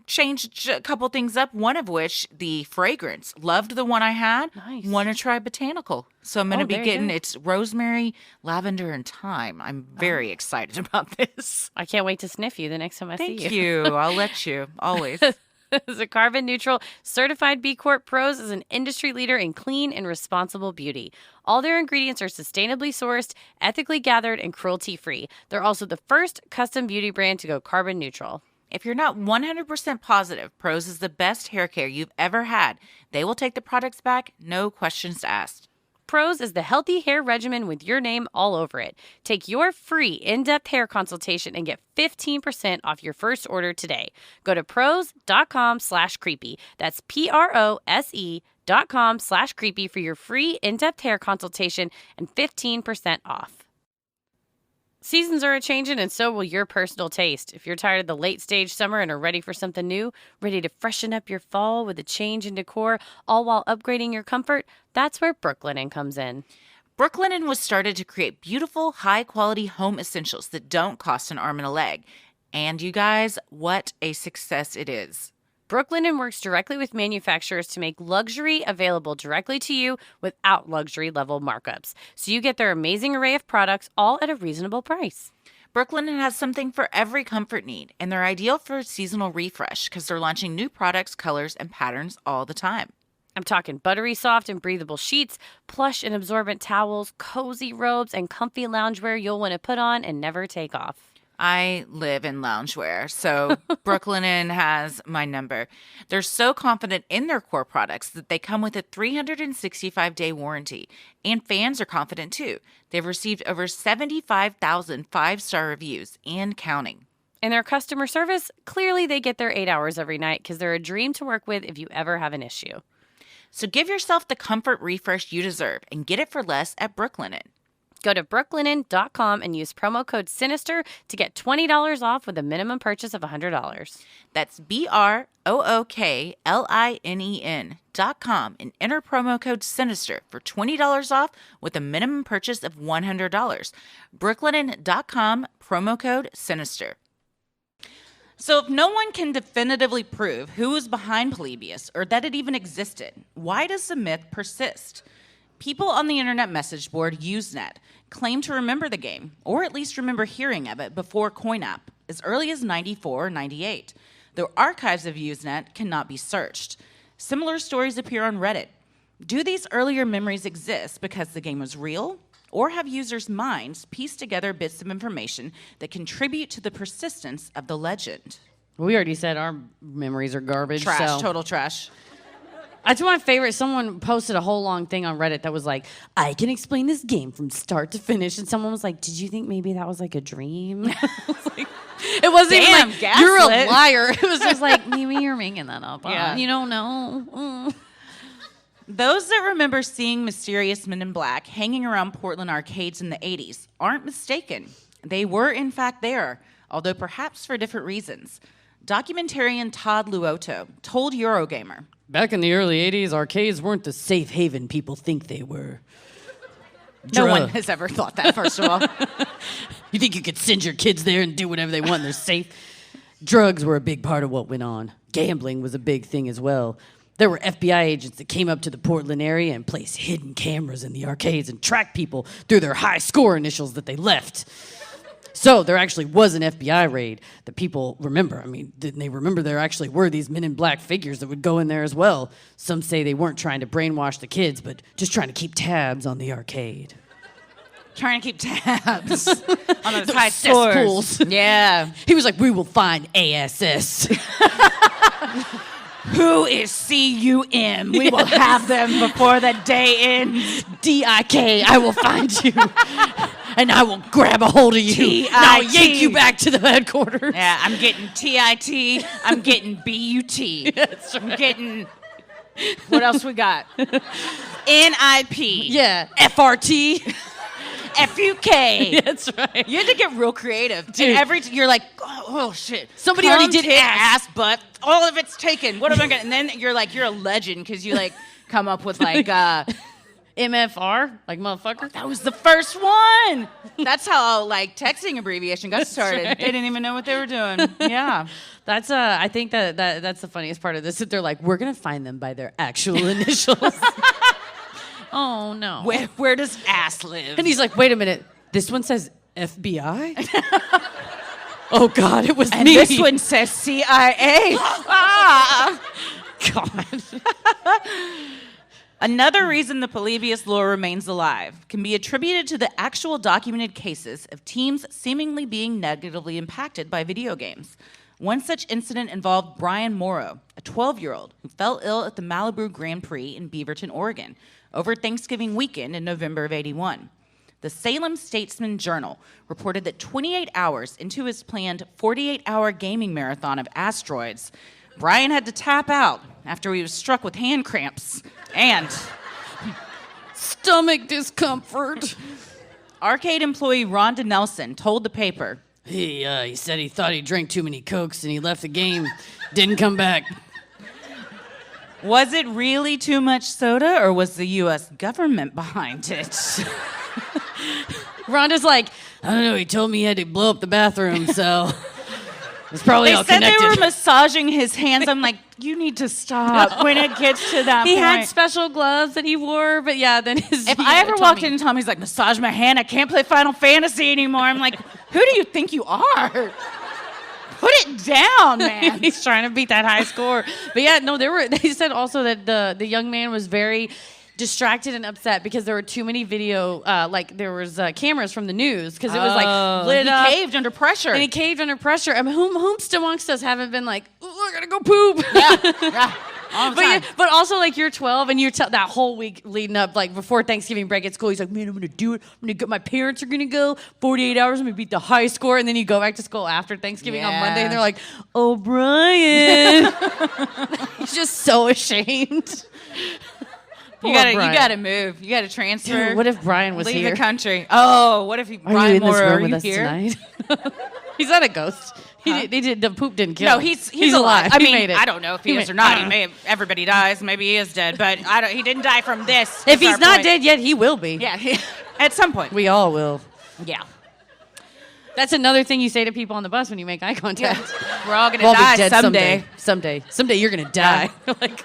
change a couple things up, one of which, the fragrance. Loved the one I had. Nice. Want to try botanical. So I'm going to be there you getting, go. it's rosemary, lavender, and thyme. I'm very excited about this. I can't wait to sniff you the next time I see Thank you. I'll let you, always. As a carbon neutral, certified B Corp, Prose is an industry leader in clean and responsible beauty. All their ingredients are sustainably sourced, ethically gathered, and cruelty-free. They're also the first custom beauty brand to go carbon neutral. If you're not 100% positive Prose is the best hair care you've ever had, they will take the products back, no questions asked. Prose is the healthy hair regimen with your name all over it. Take your free in-depth hair consultation and get 15% off your first order today. Go to prose.com/creepy. That's PROSE.com/creepy for your free in-depth hair consultation and 15% off. Seasons are a-changing, and so will your personal taste. If you're tired of the late-stage summer and are ready for something new, ready to freshen up your fall with a change in decor, all while upgrading your comfort, that's where Brooklinen comes in. Brooklinen was started to create beautiful, high-quality home essentials that don't cost an arm and a leg. And you guys, what a success it is. Brooklinen works directly with manufacturers to make luxury available directly to you without luxury level markups. So you get their amazing array of products all at a reasonable price. Brooklinen has something for every comfort need, and they're ideal for a seasonal refresh because they're launching new products, colors, and patterns all the time. I'm talking buttery soft and breathable sheets, plush and absorbent towels, cozy robes, and comfy loungewear you'll want to put on and never take off. I live in loungewear, so Brooklinen has my number. They're so confident in their core products that they come with a 365-day warranty. And fans are confident too. They've received over 75,000 five-star reviews and counting. And their customer service, clearly they get their 8 hours every night because they're a dream to work with if you ever have an issue. So give yourself the comfort refresh you deserve and get it for less at Brooklinen. Go to brooklinen.com and use promo code SINISTER to get $20 off with a minimum purchase of $100. That's BROOKLINEN.com and enter promo code SINISTER for $20 off with a minimum purchase of $100. Brooklinen.com, promo code SINISTER. So if no one can definitively prove who was behind Polybius or that it even existed, why does the myth persist? People on the internet message board Usenet claim to remember the game, or at least remember hearing of it before CoinApp, as early as 94 or 98. The archives of Usenet cannot be searched. Similar stories appear on Reddit. Do these earlier memories exist because the game was real? Or have users' minds pieced together bits of information that contribute to the persistence of the legend? We already said our memories are garbage. Trash, total trash. That's my favorite. Someone posted a whole long thing on Reddit that was like, I can explain this game from start to finish. And someone was like, did you think maybe that was like a dream? It wasn't even like, gaslit. you're a liar. It was just like, maybe you're making that up. Yeah. You don't know. Those that remember seeing mysterious men in black hanging around Portland arcades in the 80s aren't mistaken. They were, in fact, there, although perhaps for different reasons. Documentarian Todd Luoto told Eurogamer, Back in the early 80s, arcades weren't the safe haven people think they were. no one has ever thought that, first of all. You think you could send your kids there and do whatever they want and they're safe? Drugs were a big part of what went on. Gambling was a big thing as well. There were FBI agents that came up to the Portland area and placed hidden cameras in the arcades and tracked people through their high score initials that they left. So there actually was an FBI raid that people remember. I mean, didn't they remember there actually were these men in black figures that would go in there as well? Some say they weren't trying to brainwash the kids, but just trying to keep tabs on the arcade. Trying to keep tabs on those high cesspools. scores. Yeah. He was like, we will find ASS. Who is CUM? We will have them before the day ends. DIK, I will find you. And I will grab a hold of you. TIT. And I'll yank you back to the headquarters. Yeah, I'm getting TIT. I'm getting BUT. That's right. I'm getting... What else we got? NIP. Yeah, FRT. FUK. That's right. You had to get real creative. Dude. And you're like, oh shit. Somebody already did ass, but all of it's taken. What am I gonna? And then you're like, you're a legend because you like come up with like MFR, like motherfucker. that was the first one. That's how like texting abbreviation got started. right. They didn't even know what they were doing. Yeah. That's I think that's the funniest part of this. That they're like, we're gonna find them by their actual initials. Oh no. Where does ass live? And he's like, wait a minute. This one says FBI. Oh God, it was And me. this one says CIA. Ah. God. Another reason the Polybius lore remains alive can be attributed to the actual documented cases of teams seemingly being negatively impacted by video games. One such incident involved Brian Morrow, a 12-year-old who fell ill at the Malibu Grand Prix in Beaverton, Oregon, over Thanksgiving weekend in November of '81. The Salem Statesman Journal reported that 28 hours into his planned 48-hour gaming marathon of Asteroids, Brian had to tap out after he was struck with hand cramps and Stomach discomfort. arcade employee Rhonda Nelson told the paper, He said he thought he drank too many Cokes and he left the game. Didn't come back. was it really too much soda or was the U.S. government behind it? Rhonda's like, I don't know, he told me he had to blow up the bathroom, so it's probably They all said connected. they were massaging his hands. I'm like, you need to stop when it gets to that He point. had special gloves that he wore, but yeah, then his... If I ever walked in and Tommy's like, massage my hand, I can't play Final Fantasy anymore. I'm like, who do you think you are? Put it down, man. He's trying to beat that high score. But yeah, no, they said also that the young man was very distracted and upset because there were too many video, there was cameras from the news because it was like lit he up. caved under pressure. And he caved under pressure. I mean, whomst amongst us haven't been like, "Ooh, I gotta go poop. Yeah. All the But, time. but also, like, you're 12 and you're that whole week leading up, like, before Thanksgiving break at school, he's like, man, I'm going to do it. My parents are going to go. 48 hours, I'm going to beat the high score. And then you go back to school after Thanksgiving on Monday, and they're like, oh, Brian. He's just so ashamed. You gotta move. You gotta transfer. Dude, what if Brian was Leave here? the country. Oh, what if Are Brian you in this Moore, room are with you us here? tonight? He's not a ghost. The poop didn't kill No, him. he's alive. I He mean, made it. I don't know if he is or not. He may have, everybody dies. Maybe he is dead, but he didn't die from this. If is he's our not point. dead yet, he will be. Yeah, at some point. We all will. Yeah. That's another thing you say to people on the bus when you make eye contact. We're all gonna We'll all be die dead someday. Someday you're gonna die. Like,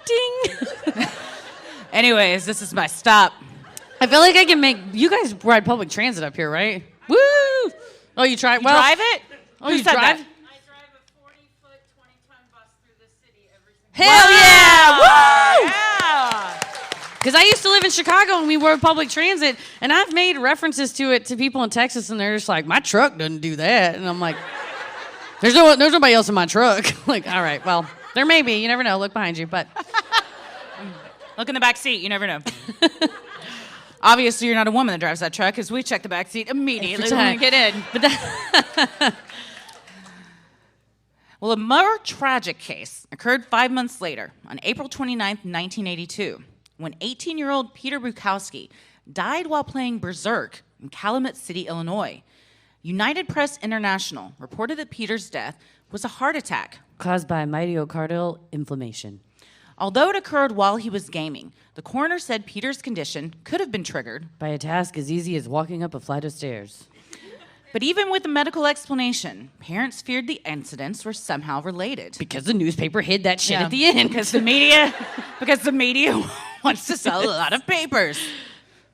ding. Anyways, this is my stop. I feel like I can make. You guys ride public transit up here, right? Woo! Oh, you try. You drive it? Oh, Who you said drive? that? I drive a 40-foot, 20-ton bus through the city every single Hell yeah! Woo! Yeah. Because I used to live in Chicago and we were public transit, and I've made references to it to people in Texas, and they're just like, "My truck doesn't do that," and I'm like, "There's nobody else in my truck." Like, all right, well, there may be. You never know. Look behind you, but Look in the back seat. You never know. Obviously, you're not a woman that drives that truck, because we check the back seat immediately when we get in. But well, a more tragic case occurred 5 months later, on April 29th, 1982, when 18-year-old Peter Bukowski died while playing Berserk in Calumet City, Illinois. United Press International reported that Peter's death was a heart attack. Caused by myocardial inflammation. Although it occurred while he was gaming, the coroner said Peter's condition could have been triggered By a task as easy as walking up a flight of stairs. But even with the medical explanation, parents feared the incidents were somehow related. because the newspaper hid that shit at the end. Because the media wants to sell a lot of papers.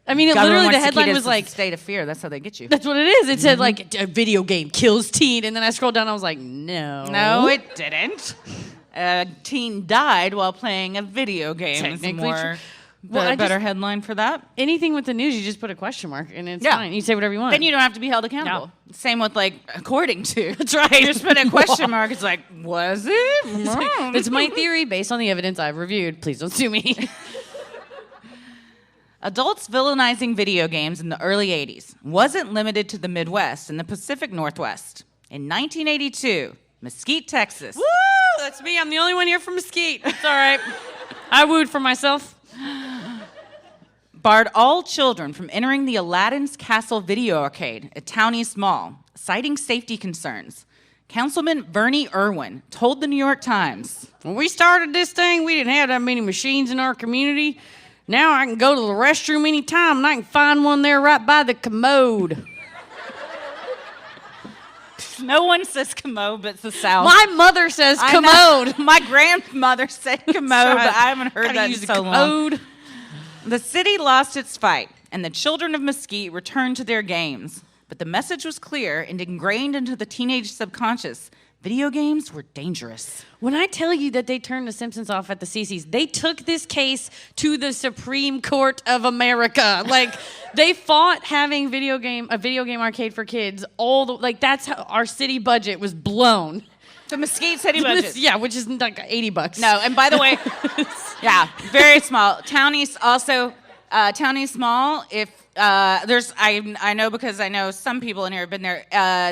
I mean, literally the headline was like, state of fear. That's how they get you. that's what it is. It said like, a video game kills teen. And then I scrolled down and I was like, no. No, it didn't. A teen died while playing a video game. It's Technically more true. Well, I better just- headline for that. Anything with the news, you just put a question mark and it's Yeah. fine. You say whatever you want. Then you don't have to be held accountable. Same with like according to. That's right. You just put a question mark. It's like, was it? It's my theory based on the evidence I've reviewed. Please don't sue me. Adults villainizing video games in the early 80s wasn't limited to the Midwest and the Pacific Northwest. In 1982, Mesquite, Texas. Woo! That's me. I'm the only one here from Mesquite. It's all right. I wooed for myself. Barred all children from entering the Aladdin's Castle video arcade at Town East Mall, citing safety concerns. Councilman Bernie Irwin told the New York Times, When we started this thing, we didn't have that many machines in our community. Now I can go to the restroom anytime and I can find one there right by the commode. no one says commode, but it's the South. My mother says I know. commode. My grandmother said commode, but I haven't heard Gotta that in use the so long. commode. The city lost its fight, and the children of Mesquite returned to their games. But the message was clear and ingrained into the teenage subconscious. Video games were dangerous. When I tell you that they turned The Simpsons off at the CC's, they took this case to the Supreme Court of America. Like, they fought having a video game arcade for kids. That's how our city budget was blown. The Mesquite City budget. Yeah, which is like $80. No, and by the way, yeah, very small. Town East also, Town East Mall, if I know because I know some people in here have been there,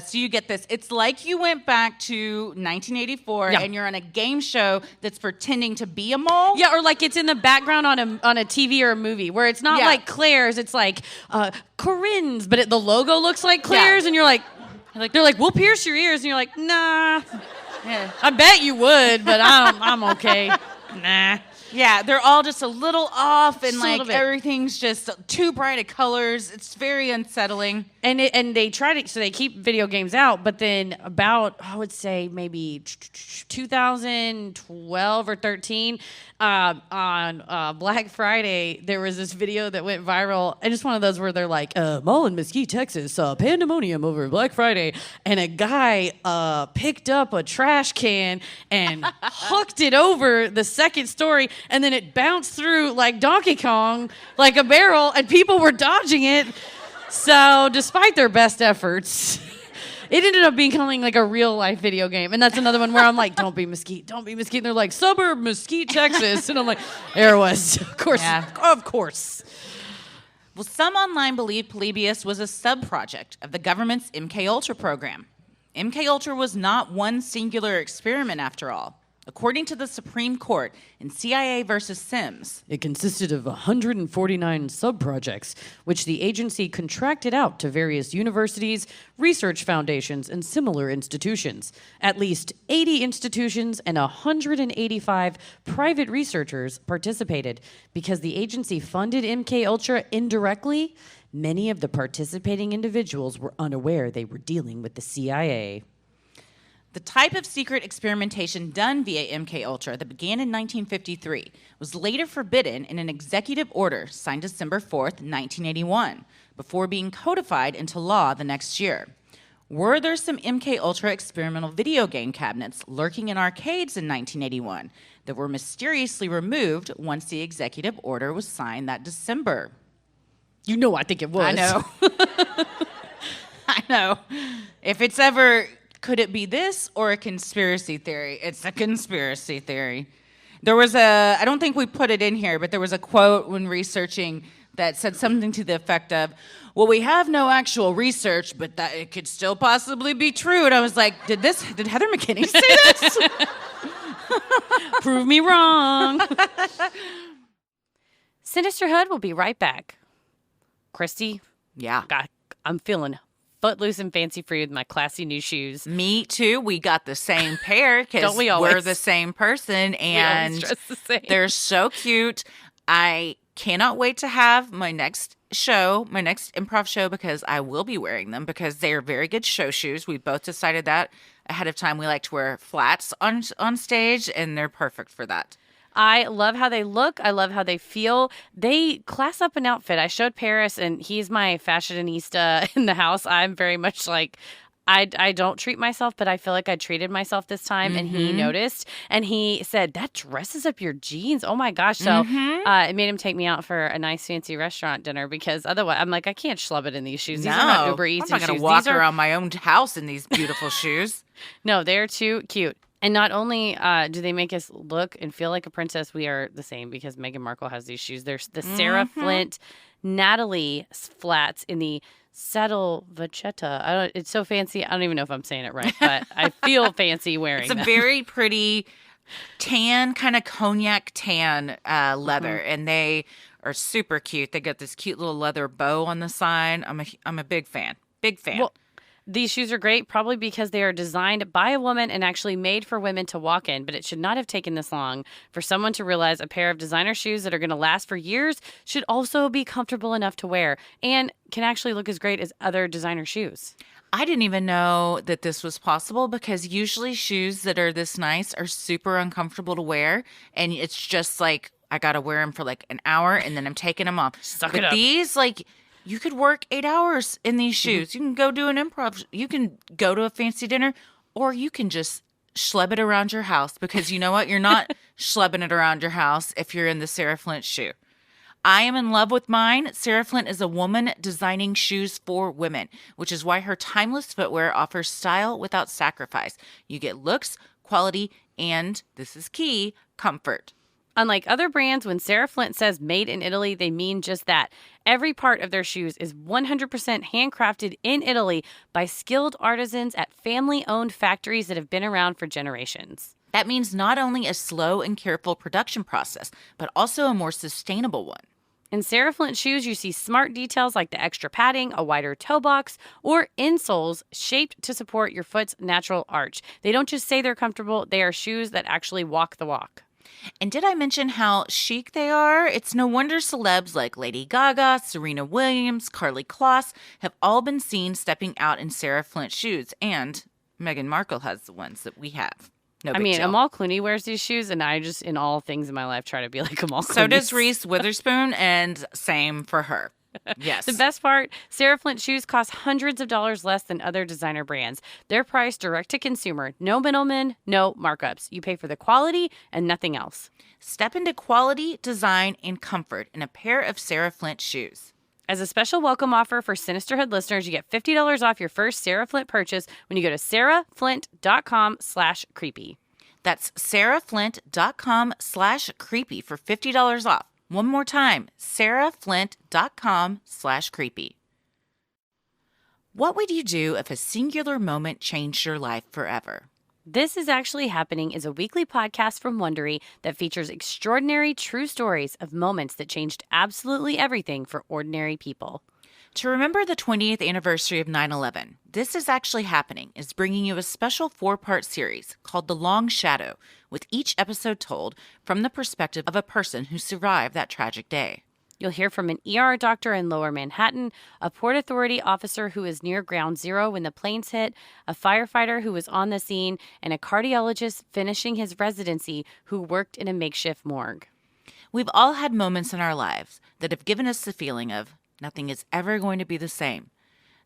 so you get this. It's like you went back to 1984 Yeah. and you're on a game show that's pretending to be a mall. Yeah, or like it's in the background on a TV or a movie where it's not Yeah. like Claire's, it's like Corinne's, but the logo looks like Claire's, and you're like, they're like, we'll pierce your ears, and you're like, nah. Yeah. I bet you would, but I'm okay. Nah. Yeah, they're all just a little off, and Just a little like bit. everything's just too bright of colors. It's very unsettling. And they try to, so they keep video games out, but then about, I would say maybe 2012 or 13, on Black Friday, there was this video that went viral, and it's one of those where they're like, mall in Mesquite, Texas, pandemonium over Black Friday, and a guy picked up a trash can and hooked it over the second story, and then it bounced through like Donkey Kong, like a barrel, and people were dodging it. So, despite their best efforts, it ended up becoming like a real life video game. And that's another one where I'm like, don't be Mesquite, don't be Mesquite. And they're like, suburb Mesquite, Texas. And I'm like, there it was. Of course, Yeah. of course. Well, some online believe Polybius was a sub-project of the government's MKUltra program. MKUltra was not one singular experiment after all. According to the Supreme Court in CIA versus Sims, It consisted of 149 sub-projects, which the agency contracted out to various universities, research foundations, and similar institutions. At least 80 institutions and 185 private researchers participated. Because the agency funded MKUltra indirectly, many of the participating individuals were unaware they were dealing with the CIA. the type of secret experimentation done via MKUltra that began in 1953 was later forbidden in an executive order signed December 4th, 1981, before being codified into law the next year. Were there some MKUltra experimental video game cabinets lurking in arcades in 1981 that were mysteriously removed once the executive order was signed that December? You know, I think it was. I know. I know. If it's ever, could it be this or a conspiracy theory? It's a conspiracy theory. There was I don't think we put it in here, but there was a quote when researching that said something to the effect of, well, we have no actual research, but that it could still possibly be true. And I was like, did Heather McKinney say this? Prove me wrong. Sinisterhood will be right back. Christy, Yeah. I'm feeling footloose and fancy free with my classy new shoes. Me too. We got the same pair because Don't we always? we're the same person, and We always dress the same. they're so cute. I cannot wait to have my next improv show, because I will be wearing them because they're very good show shoes. We both decided that ahead of time. We like to wear flats on stage, and they're perfect for that. I love how they look. I love how they feel. They class up an outfit. I showed Paris, and he's my fashionista in the house. I'm very much like, I don't treat myself, but I feel like I treated myself this time, and he noticed. And he said, that dresses up your jeans. Oh, my gosh. So it made him take me out for a nice fancy restaurant dinner, because otherwise I'm like, I can't schlub it in these shoes. These are not Uber Eats I'm not and going shoes. to walk These are- around my own house in these beautiful shoes. No, they're too cute. And not only do they make us look and feel like a princess, we are the same, because Meghan Markle has these shoes. There's the Sarah Flint, Natalie flats in the Saddle Vachetta. It's so fancy. I don't even know if I'm saying it right, but I feel fancy wearing It's a them. very pretty tan, kind of cognac tan leather, and they are super cute. They got this cute little leather bow on the side. I'm a big fan. Big fan. Well, these shoes are great, probably because they are designed by a woman and actually made for women to walk in. But it should not have taken this long for someone to realize a pair of designer shoes that are going to last for years should also be comfortable enough to wear and can actually look as great as other designer shoes. I didn't even know that this was possible, because usually shoes that are this nice are super uncomfortable to wear, and it's just like I got to wear them for like an hour and then I'm taking them off. Suck but it up. These, like, you could work 8 hours in these shoes. You can go do an improv. You can go to a fancy dinner, or you can just schleb it around your house, because you know what? You're not schlebbing it around your house if you're in the Sarah Flint shoe. I am in love with mine. Sarah Flint is a woman designing shoes for women, which is why her timeless footwear offers style without sacrifice. You get looks, quality, and, this is key, comfort. Unlike other brands, when Sarah Flint says made in Italy, they mean just that. Every part of their shoes is 100% handcrafted in Italy by skilled artisans at family-owned factories that have been around for generations. That means not only a slow and careful production process, but also a more sustainable one. In Sarah Flint shoes, you see smart details like the extra padding, a wider toe box, or insoles shaped to support your foot's natural arch. They don't just say they're comfortable, they are shoes that actually walk the walk. And did I mention how chic they are? It's no wonder celebs like Lady Gaga, Serena Williams, Karlie Kloss have all been seen stepping out in Sarah Flint shoes, and Meghan Markle has the ones that we have. No big deal. Amal Clooney wears these shoes, and I just, in all things in my life, try to be like Amal Clooney. So does Reese Witherspoon, and same for her. Yes. The best part, Sarah Flint shoes cost hundreds of dollars less than other designer brands. They're priced direct to consumer. No middlemen, no markups. You pay for the quality and nothing else. Step into quality, design, and comfort in a pair of Sarah Flint shoes. As a special welcome offer for Sinisterhood listeners, you get $50 off your first Sarah Flint purchase when you go to sarahflint.com/creepy. That's sarahflint.com/creepy for $50 off. One more time, sarahflint.com/creepy. What would you do if a singular moment changed your life forever? This Is Actually Happening is a weekly podcast from Wondery that features extraordinary true stories of moments that changed absolutely everything for ordinary people. To remember the 20th anniversary of 9/11, This Is Actually Happening is bringing you a special 4-part series called The Long Shadow, with each episode told from the perspective of a person who survived that tragic day. You'll hear from an ER doctor in Lower Manhattan, a Port Authority officer who was near ground zero when the planes hit, a firefighter who was on the scene, and a cardiologist finishing his residency who worked in a makeshift morgue. We've all had moments in our lives that have given us the feeling of nothing is ever going to be the same.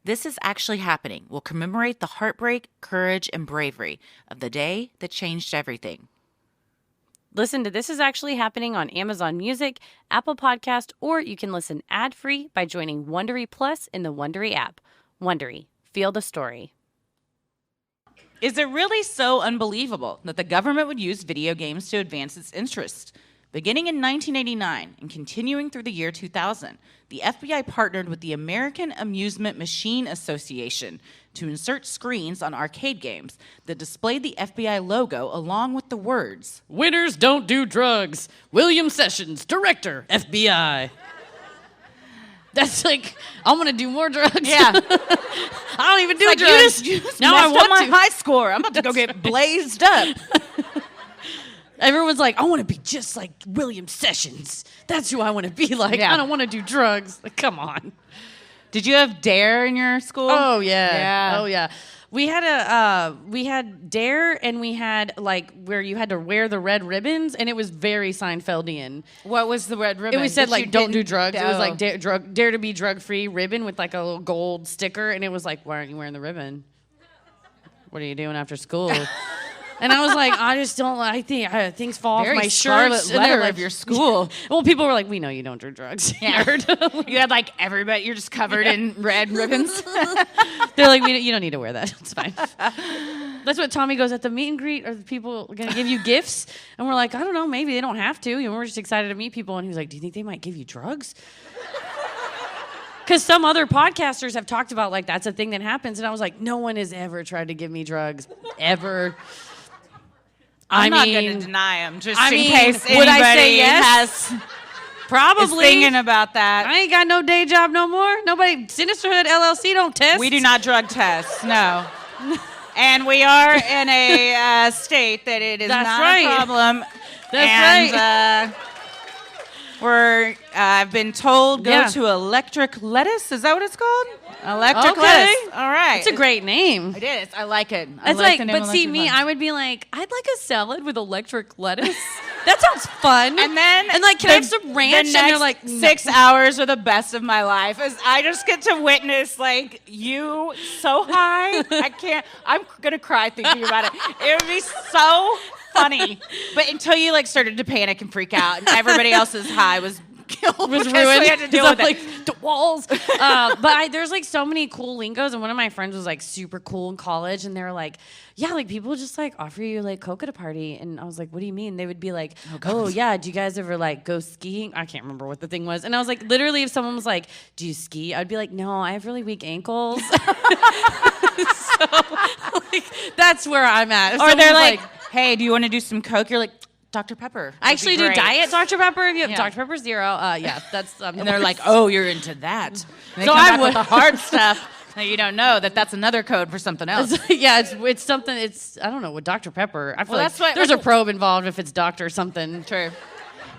This Is Actually Happening will commemorate the heartbreak, courage, and bravery of the day that changed everything. Listen to This Is Actually Happening on Amazon Music, Apple Podcast, or you can listen ad-free by joining Wondery Plus in the Wondery app. Wondery. Feel the story. Is it really so unbelievable that the government would use video games to advance its interests? Beginning in 1989 and continuing through the year 2000, the FBI partnered with the American Amusement Machine Association to insert screens on arcade games that displayed the FBI logo along with the words, Winners don't do drugs. William Sessions, Director, FBI. That's like, I'm going to do more drugs. Yeah. I don't even do like, drugs. You just now I messed want up my to. high score. I'm about to go get blazed up. Everyone's like, I want to be just like William Sessions. That's who I want to be like. Yeah. I don't want to do drugs. Like, come on. Did you have DARE in your school? Oh yeah. Yeah. Oh yeah. We had DARE, and we had like where you had to wear the red ribbons, and it was very Seinfeldian. What was the red ribbon? It was said that like you don't do didn't- drugs. It was like Oh. dare to be drug free ribbon with like a little gold sticker, and it was like, why aren't you wearing the ribbon? What are you doing after school? And I was like, I just don't. I think things fall Very off my scarlet shirts. And letter they're like, of your school. Well, people were like, we know you don't do drugs. Yeah. Nerd. You had like everybody. You're just covered in red ribbons. They're like, you don't need to wear that. It's fine. That's what Tommy goes at the meet and greet. Are the people going to give you gifts? And we're like, I don't know. Maybe they don't have to. You know, we're just excited to meet people. And he was like, do you think they might give you drugs? Because some other podcasters have talked about like that's a thing that happens. And I was like, no one has ever tried to give me drugs. Ever. I'm not mean, going to deny them, just I in mean, case would I say anybody yes? is Probably. thinking about that. I ain't got no day job no more. Nobody, Sinisterhood LLC don't test. We do not drug test, no. And we are in a state that it is That's not right. a problem. That's and, I've been told go Yeah. to electric lettuce. Is that what it's called? Electric Okay. lettuce. All right. It's a great name. It is. I like it. I That's like like, the name but see electric me, lettuce. I would be like, I'd like a salad with electric lettuce. That sounds fun. And then, like, can I have some ranch? The And next they're like, no. 6 hours are the best of my life. As I just get to witness like you so high. I can't. I'm gonna cry thinking about it. It would be so funny. But until you like started to panic and freak out, and everybody else's high was killed. was because ruined. We had to deal I'm with like it. the walls. There's like so many cool lingos, and one of my friends was like super cool in college, and they were like, yeah, like people just like offer you like coke at a party, and I was like, what do you mean? They would be like, oh yeah, do you guys ever like go skiing? I can't remember what the thing was, and I was like, literally, if someone was like, do you ski? I'd be like, no, I have really weak ankles. So like, that's where I'm at. If Or they're someone's like, hey, do you want to do some coke? You're like, Dr. Pepper. I actually do great. diet Dr. Pepper. If you have Yeah. Dr. Pepper Zero, yeah, that's. And they're like, oh, you're into that. They So come I back with would- the hard stuff. Now you don't know that that's another code for something else. yeah, it's something. It's I don't know with Dr. Pepper. I feel Well, like that's what- there's a probe involved if it's doctor something. True.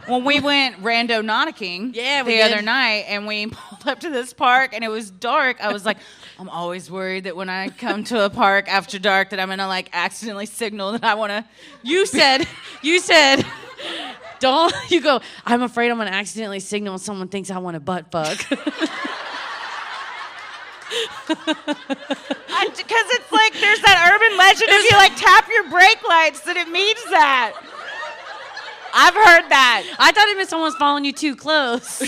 When we went rando nauticking Yeah, we the did. other night and we pulled up to this park and it was dark, I was like, I'm always worried that when I come to a park after dark that I'm gonna like accidentally signal that I wanna. You said, don't you go? I'm afraid I'm gonna accidentally signal and someone thinks I want to butt fuck. Because it's like there's that urban legend if you like tap your brake lights that it means that. I've heard that. I thought it meant someone's following you too close,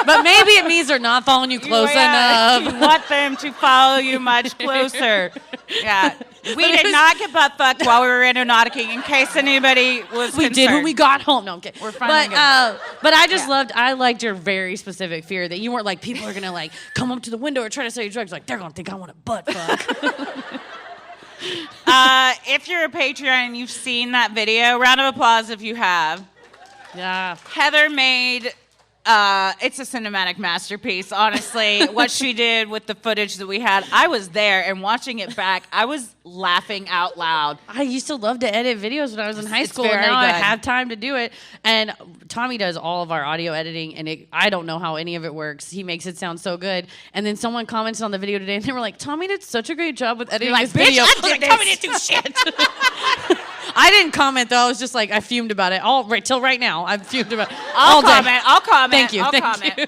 but maybe it means they're not following you close Yeah, enough. You want them to follow you much closer. Yeah. We did not get butt fucked while we were randonauticking, in case anybody was We concerned. did when we got home. No, I'm kidding. We're finally but I just Yeah. I liked your very specific fear that you weren't like, people are going to like come up to the window or try to sell you drugs. Like, they're going to think I want to butt fuck. If you're a Patreon and you've seen that video, round of applause if you have. Yeah. Heather made, it's a cinematic masterpiece, honestly. What she did with the footage that we had, I was there, and watching it back, I was laughing out loud. I used to love to edit videos when I was in high school, and very now I good. have time to do it. And Tommy does all of our audio editing, and I don't know how any of it works. He makes it sound so good. And then someone commented on the video today, and they were like, Tommy did such a great job with editing like, this "Bitch, video. I was like, did Tommy this." didn't do shit. I didn't comment, though. I was just like, I fumed about it. Till right now, I've fumed about it all day. I'll comment. Thank you. I'll thank comment. you.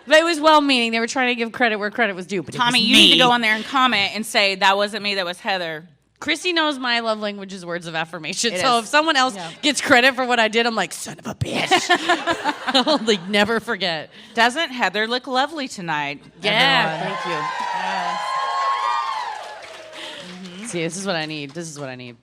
But it was well-meaning. They were trying to give credit where credit was due. But Tommy, it was you need to me. go on there and comment and say, that wasn't me, that was Heather. Chrissy knows my love language is words of affirmation. It So is. if someone else gets credit for what I did, I'm like, son of a bitch. I'll like never forget. Doesn't Heather look lovely tonight? Yeah, everyone? thank you. See, this is what I need. This is what I need.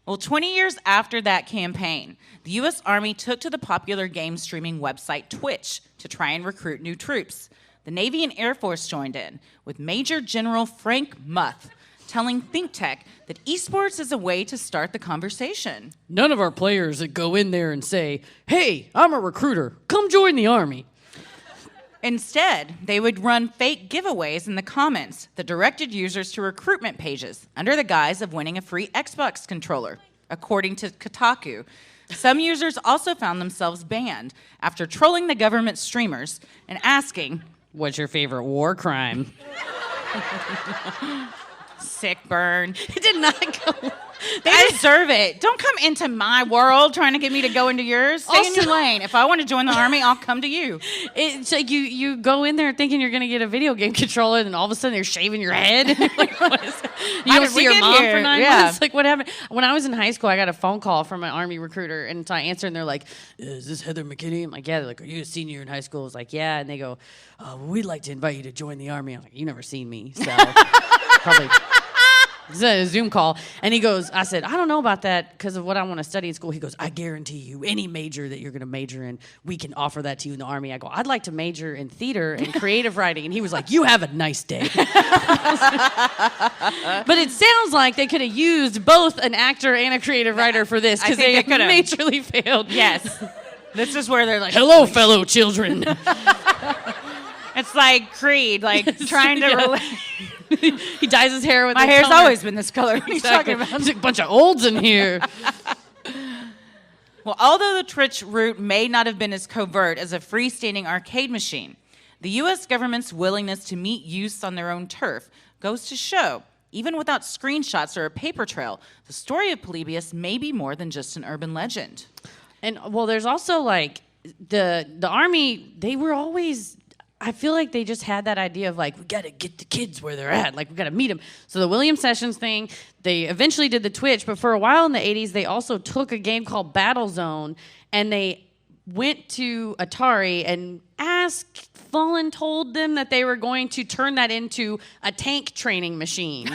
Well, 20 years after that campaign, the U.S. Army took to the popular game streaming website Twitch to try and recruit new troops. The Navy and Air Force joined in, with Major General Frank Muth telling ThinkTech that esports is a way to start the conversation. None of our players that go in there and say, hey, I'm a recruiter. Come join the Army. Instead, they would run fake giveaways in the comments that directed users to recruitment pages under the guise of winning a free Xbox controller, according to Kotaku. Some users also found themselves banned after trolling the government streamers and asking, What's your favorite war crime? sick burn. It did not go. They deserve it. Don't come into my world trying to get me to go into yours. Stay in your Also- lane. If I want to join the Army, I'll come to you. It's like you go in there thinking you're going to get a video game controller, and then all of a sudden they're shaving your head. And you're like, what is it? You How don't did we see your get mom here? for 9 Yeah. months. Like, what happened? When I was in high school, I got a phone call from an Army recruiter, and so I answered, and they're like, is this Heather McKinney? I'm like, yeah. They're like, are you a senior in high school? I was like, yeah. And they go, well, we'd like to invite you to join the Army. I'm like, you never seen me, so probably... It's a Zoom call. And he goes, I said, I don't know about that because of what I want to study in school. He goes, I guarantee you any major that you're going to major in, we can offer that to you in the Army. I go, I'd like to major in theater and creative writing. And he was like, you have a nice day. But it sounds like they could have used both an actor and a creative writer for this I because think they they could've. majorly failed. Yes. This is where they're like, Hello, fellow children. it's like Creed, like trying to Yeah. relate. He dyes his hair with My the hair's color. always been this color. What are you Exactly. talking about? There's a bunch of olds in here. Well, although the Twitch route may not have been as covert as a freestanding arcade machine, the U.S. government's willingness to meet youths on their own turf goes to show, even without screenshots or a paper trail, the story of Polybius may be more than just an urban legend. And well, there's also like the Army. They were always. I feel like they just had that idea of like we got to get the kids where they're at. Like we got to meet them. So the William Sessions thing. They eventually did the Twitch, but for a while in the '80s, they also took a game called Battlezone, and they went to Atari and asked. Fallen told them that they were going to turn that into a tank training machine.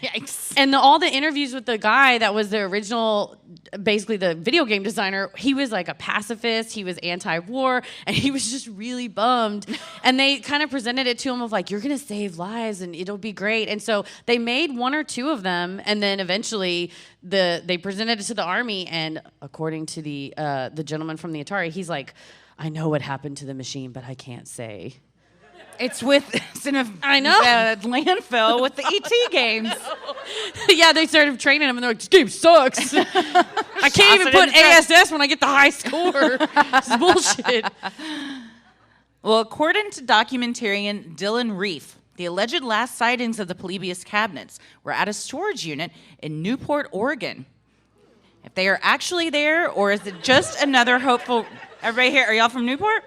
Yikes. And all the interviews with the guy that was the original, basically the video game designer, he was like a pacifist, he was anti-war, and he was just really bummed. And they kind of presented it to him of like, you're gonna save lives and it'll be great. And so they made one or two of them, and then eventually they presented it to the Army, and according to the gentleman from the Atari, he's like, I know what happened to the machine, but I can't say. It's in a I know. Landfill with the ET games. Yeah, they started training him, and they're like, this game sucks. I can't even it put in the trash. ASS when I get the high score. This is bullshit. Well, according to documentarian Dylan Reef, the alleged last sightings of the Polybius cabinets were at a storage unit in Newport, Oregon. If they are actually there, or is it just another hopeful... Everybody here, are y'all from Newport?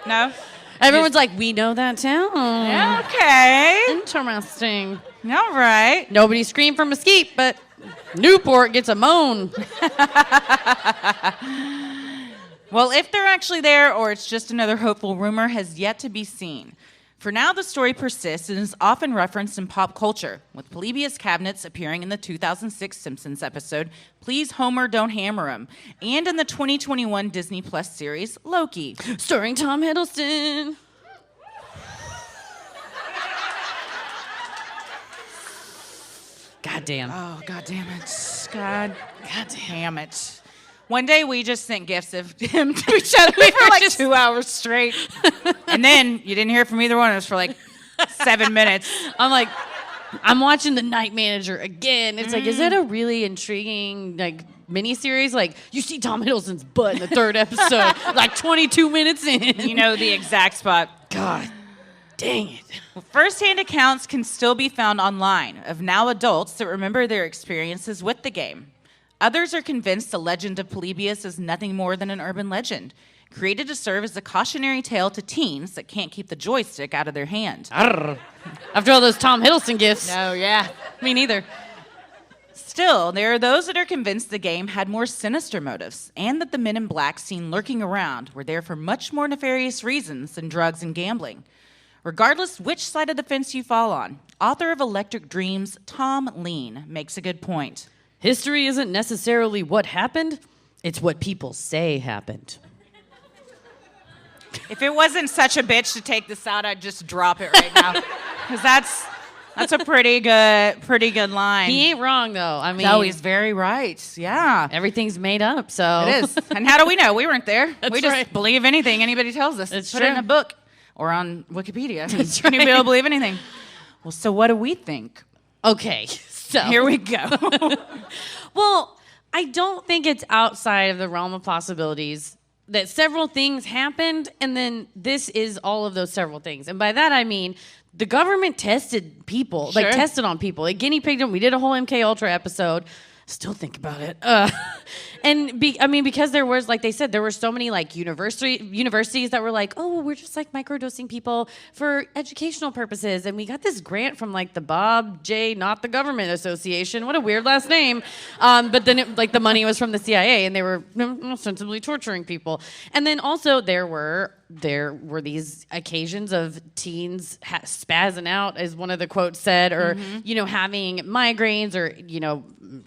No? Everyone's like, we know that town. Yeah, okay. Interesting. All right. Nobody screamed for Mesquite, but Newport gets a moan. Well, if they're actually there or it's just another hopeful rumor has yet to be seen. For now, the story persists and is often referenced in pop culture, with Polybius cabinets appearing in the 2006 Simpsons episode, Please Homer, Don't Hammer 'Em, and in the 2021 Disney Plus series, Loki. Starring Tom Hiddleston. God damn. Oh, God damn it. God damn it. One day we just sent gifts of him to each other for like 2 hours straight. And then you didn't hear from either one of us for like 7 minutes. I'm watching The Night Manager again. It's like, is that a really intriguing like miniseries? Like, you see Tom Hiddleston's butt in the 3rd episode, like 22 minutes in. You know the exact spot. God dang it. Well, first-hand accounts can still be found online of now adults that remember their experiences with the game. Others are convinced the legend of Polybius is nothing more than an urban legend, created to serve as a cautionary tale to teens that can't keep the joystick out of their hand. After all those Tom Hiddleston gifts. Oh, yeah. Me neither. Still, there are those that are convinced the game had more sinister motives and that the men in black seen lurking around were there for much more nefarious reasons than drugs and gambling. Regardless which side of the fence you fall on, author of Electric Dreams, Tom Lean, makes a good point. History isn't necessarily what happened, it's what people say happened. If it wasn't such a bitch to take this out, I'd just drop it right now. Because that's a pretty good line. He ain't wrong, though. I mean, No, he's very right. Yeah. everything's made up, so. It is. And how do we know? We weren't there. That's we just right. believe anything anybody tells us. It's Put it in true. a book or on Wikipedia. That's Anybody right. will believe anything. Well, so what do we think? Okay, so. Here we go. Well, I don't think it's outside of the realm of possibilities that several things happened, and then this is all of those several things. And by that I mean the government tested people, Sure. like tested on people. Like guinea pigged them. We did a whole MK Ultra episode. Still think about it. Because there was, like they said, there were so many like universities that were like, oh, we're just like microdosing people for educational purposes, and we got this grant from like the Bob J. Not the Government Association. What a weird last name. But then the money was from the CIA, and they were ostensibly torturing people. And then also there were these occasions of teens spazzing out, as one of the quotes said, or having migraines or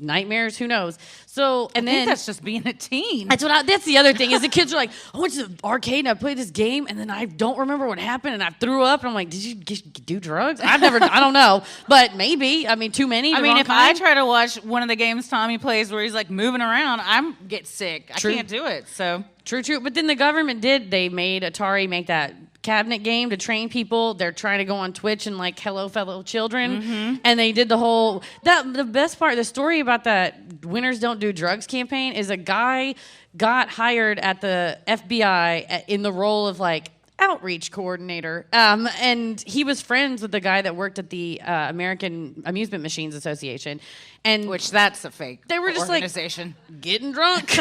nightmares. Who knows? So I think that's just being a teen. that's the other thing is the kids are like, I went to the arcade and I played this game and then I don't remember what happened and I threw up and I'm like, did you do drugs? I don't know, but maybe. I mean, too many. If I try to watch one of the games Tommy plays where he's like moving around, I'm get sick. True. I can't do it. So True. But then the government they made Atari make that cabinet game to train people. They're trying to go on Twitch and like, hello, fellow children. And they did the best part, the story about that Winners Don't Do Drugs campaign is a guy got hired at the FBI in the role of like outreach coordinator. And he was friends with the guy that worked at the American Amusement Machines Association. And which that's a fake they were just organization. like getting drunk.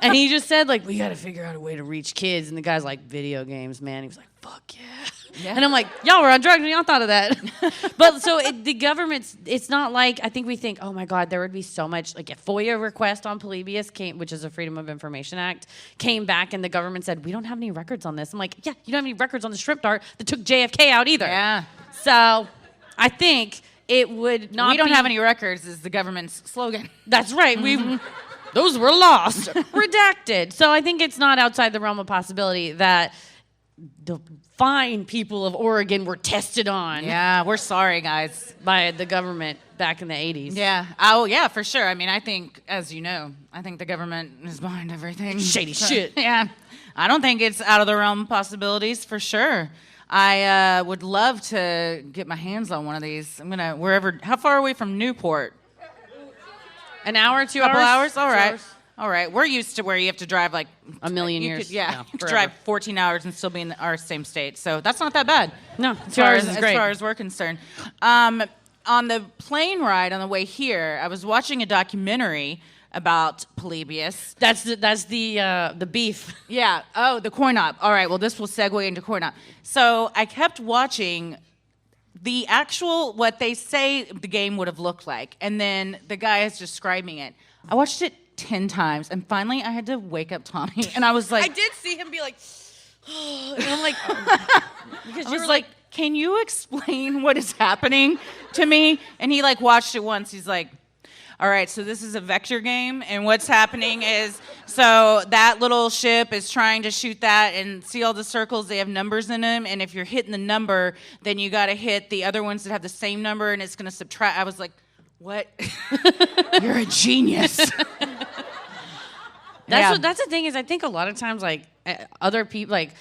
And he just said like, we got to figure out a way to reach kids. And the guy's like, video games, man. He was like, fuck yeah. And I'm like, y'all were on drugs and y'all thought of that. But so the government's, it's not like, I think we think, oh my God, there would be so much, like a FOIA request on Polybius came, which is a Freedom of Information Act, came back and the government said, we don't have any records on this. I'm like, yeah, you don't have any records on the shrimp dart that took JFK out either. Yeah. So I think it would not We don't be- have any records is the government's slogan. That's right. Those were lost, redacted. So I think it's not outside the realm of possibility that the fine people of Oregon were tested on Yeah, we're sorry, guys. by the government back in the 80s. Yeah. Oh, yeah, for sure. I mean, I think, as you know, I think the government is behind everything. Shady shit. Yeah. I don't think it's out of the realm of possibilities, for sure. I would love to get my hands on one of these. How far are we from Newport? An hour, 2 Couple hours? hours? All 2 right. hours. All right. We're used to where you have to drive like A million you years. Could, yeah. No, you have to forever. drive 14 hours and still be in our same state. So that's not that bad. No, As 2 far hours as, is great. as far as we're concerned. On the plane ride on the way here, I was watching a documentary about Polybius. That's the beef. Yeah. Oh, the coin op. All right. Well, this will segue into coin op. So I kept watching the actual, what they say the game would have looked like. And then the guy is describing it. I watched it 10 times. And finally, I had to wake up Tommy. And I was like, I did see him be like, and I'm like, because I you was were like, can you explain what is happening to me? And he like watched it once. He's like, all right, so this is a vector game, and what's happening is, so that little ship is trying to shoot that, and see all the circles, they have numbers in them, and if you're hitting the number, then you got to hit the other ones that have the same number, and it's going to subtract. I was like, What? You're a genius. That's the thing is I think a lot of times like other people like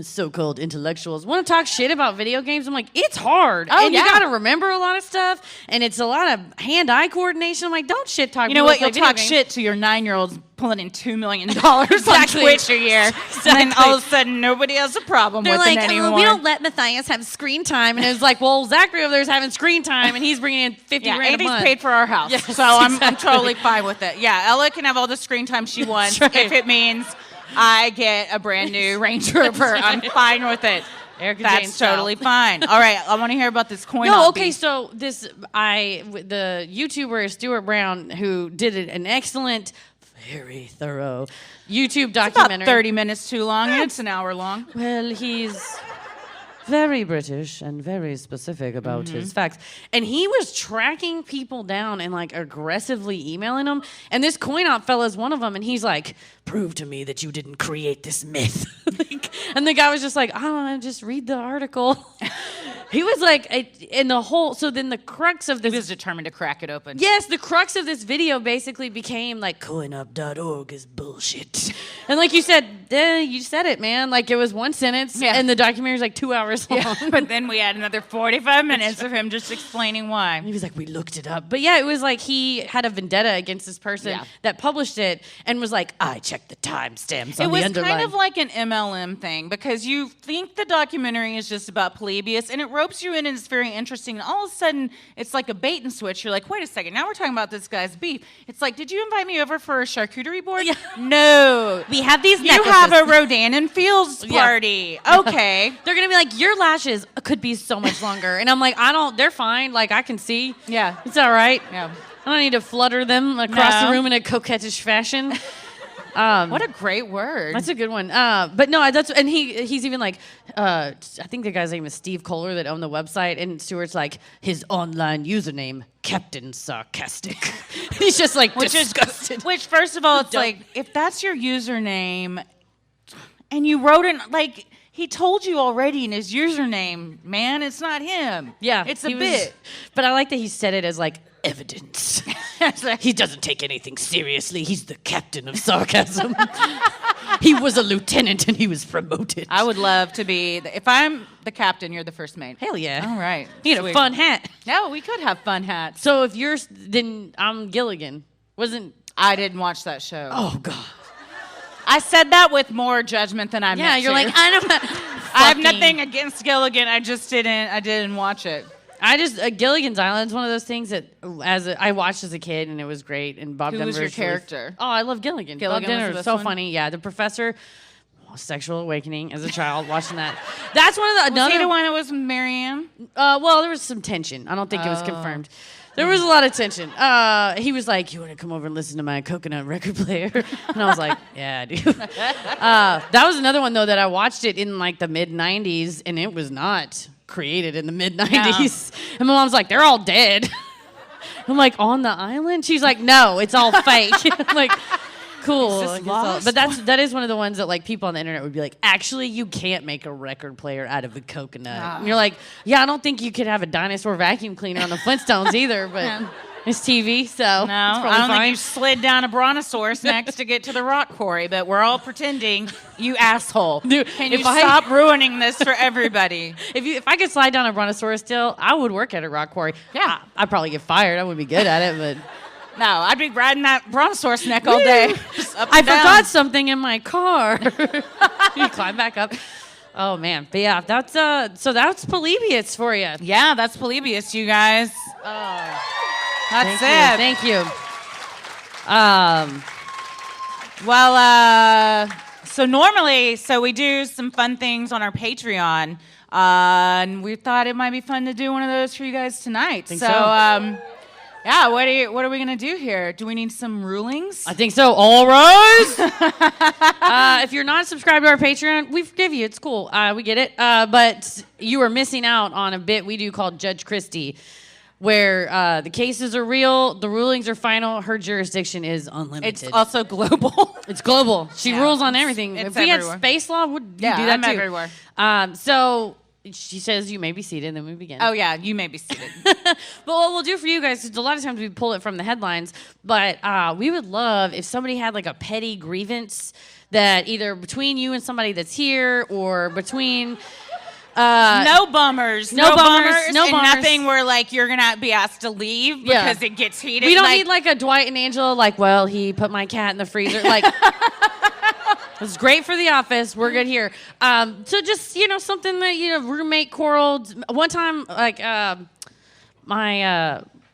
so-called intellectuals want to talk shit about video games. I'm like, it's hard. Oh, and yeah. you got to remember a lot of stuff. And it's a lot of hand-eye coordination. I'm like, don't shit talk. You know what? You'll talk shit to your 9-year-olds pulling in $2 million on Twitch a year. Exactly. And then all of a sudden, nobody has a problem They're with like, it anymore. we don't let Matthias have screen time. And it's like, well, Zachary over there's having screen time, and he's bringing in 50 grand a Amy's month. paid for our house. Yes, so I'm totally fine with it. Yeah, Ella can have all the screen time she wants right. if it means I get a brand new Range Rover. I'm fine with it. Erica That's Jane style. totally fine. All right, I want to hear about this coin. No, op okay, beef. so the YouTuber is Stuart Brown, who did an excellent, very thorough YouTube It's about documentary. 30 minutes too long. It's an hour long. Well, he's very British and very specific about his facts. And he was tracking people down and like aggressively emailing them. And this coin op fella is one of them. And he's like, prove to me that you didn't create this myth. And the guy was just like, I don't know, just read the article. He was like, in the whole, so then the crux of He this. was determined to crack it open. Yes, the crux of this video basically became like coinup.org is bullshit. And like you said it, man. Like it was one sentence and the documentary's like 2 hours long. Yeah, but then we had another 45 minutes of him just explaining why. He was like, we looked it up. But yeah, it was like he had a vendetta against this person that published it and was like, I checked the timestamps on the underline. It was kind of like an MLM thing because you think the documentary is just about Polybius and it ropes you in and it's very interesting. And all of a sudden, it's like a bait and switch. You're like, wait a second, now we're talking about this guy's beef. It's like, did you invite me over for a charcuterie board? Yeah. No. We have these You have a Rodan and Fields party. Okay. They're going to be like, your lashes could be so much longer. And I'm like, they're fine. Like, I can see. Yeah. It's all right. Yeah. I don't need to flutter them across the room in a coquettish fashion. What a great word. That's a good one. But no, and he's even like, I think the guy's name is Steve Kohler that owned the website, and Stuart's like, his online username, Captain Sarcastic. He's just like disgusted. Which, first of all, it's like, if that's your username, and you wrote it, like, he told you already in his username, man, it's not him. Yeah. It's a bit. But I like that he said it as like evidence. He doesn't take anything seriously. He's the captain of sarcasm. He was a lieutenant and he was promoted. I would love to be, if I'm the captain, you're the first mate. Hell yeah. All right. You need a fun hat. No, we could have fun hats. So if you're, then I'm Gilligan. I didn't watch that show. Oh, God. I said that with more judgment than I meant. Yeah, you're to. like, I don't I have nothing against Gilligan. I didn't watch it. Gilligan's Island is one of those things that I watched as a kid and it was great. And Bob Who Denver was your character? I love Gilligan. Gilligan Bob Denver was the was best so one? funny. Yeah, the professor, sexual awakening as a child watching that. That's one of the Was he the one that was Marianne? Well, there was some tension. I don't think it was confirmed. There was a lot of tension. He was like, you want to come over and listen to my coconut record player? And I was like, yeah, I do. That was another one, though, that I watched it in like the mid-90s, and it was not created in the mid-90s. And my mom's like, they're all dead. I'm like, on the island? She's like, no, it's all fake. I'm like, cool. Is this lost? But that is one of the ones that like people on the internet would be like, actually, you can't make a record player out of a coconut. And you're like, yeah, I don't think you could have a dinosaur vacuum cleaner on the Flintstones either, but it's TV, so No, it's I probably don't fine. think you slid down a brontosaurus next to get to the rock quarry, but we're all pretending, you asshole. Dude, Can you if I- stop ruining this for everybody? If I could slide down a brontosaurus still, I would work at a rock quarry. Yeah. I'd probably get fired. I wouldn't be good at it, but No, I'd be riding that brontosaurus neck all day. Just up I and down. forgot something in my car. You climb back up. Oh man, but yeah, that's Polybius for you. Yeah, that's Polybius, you guys. That's it. Thank you. Well, so normally, we do some fun things on our Patreon, and we thought it might be fun to do one of those for you guys tonight. Think so. so. Yeah, what are we gonna do here? Do we need some rulings? I think so. All rise. If you're not subscribed to our Patreon, we forgive you. It's cool. We get it. But you are missing out on a bit we do called Judge Christie, where the cases are real, the rulings are final, her jurisdiction is unlimited. It's also global. It's global. She Yeah, rules on everything. it's If we everywhere. had space law, would you Yeah, do that I'm too? everywhere. So she says you may be seated, and then we begin. Oh, yeah, you may be seated. But what we'll do for you guys is a lot of times we pull it from the headlines, but we would love if somebody had like a petty grievance that either between you and somebody that's here or between... no bummers. No bummers. And bummers. nothing where, like, you're going to be asked to leave because it gets heated. We don't need, like, a Dwight and Angela, like, well, he put my cat in the freezer. Like, it's great for the office. We're good here. So just, something that, roommate quarreled. One time, like,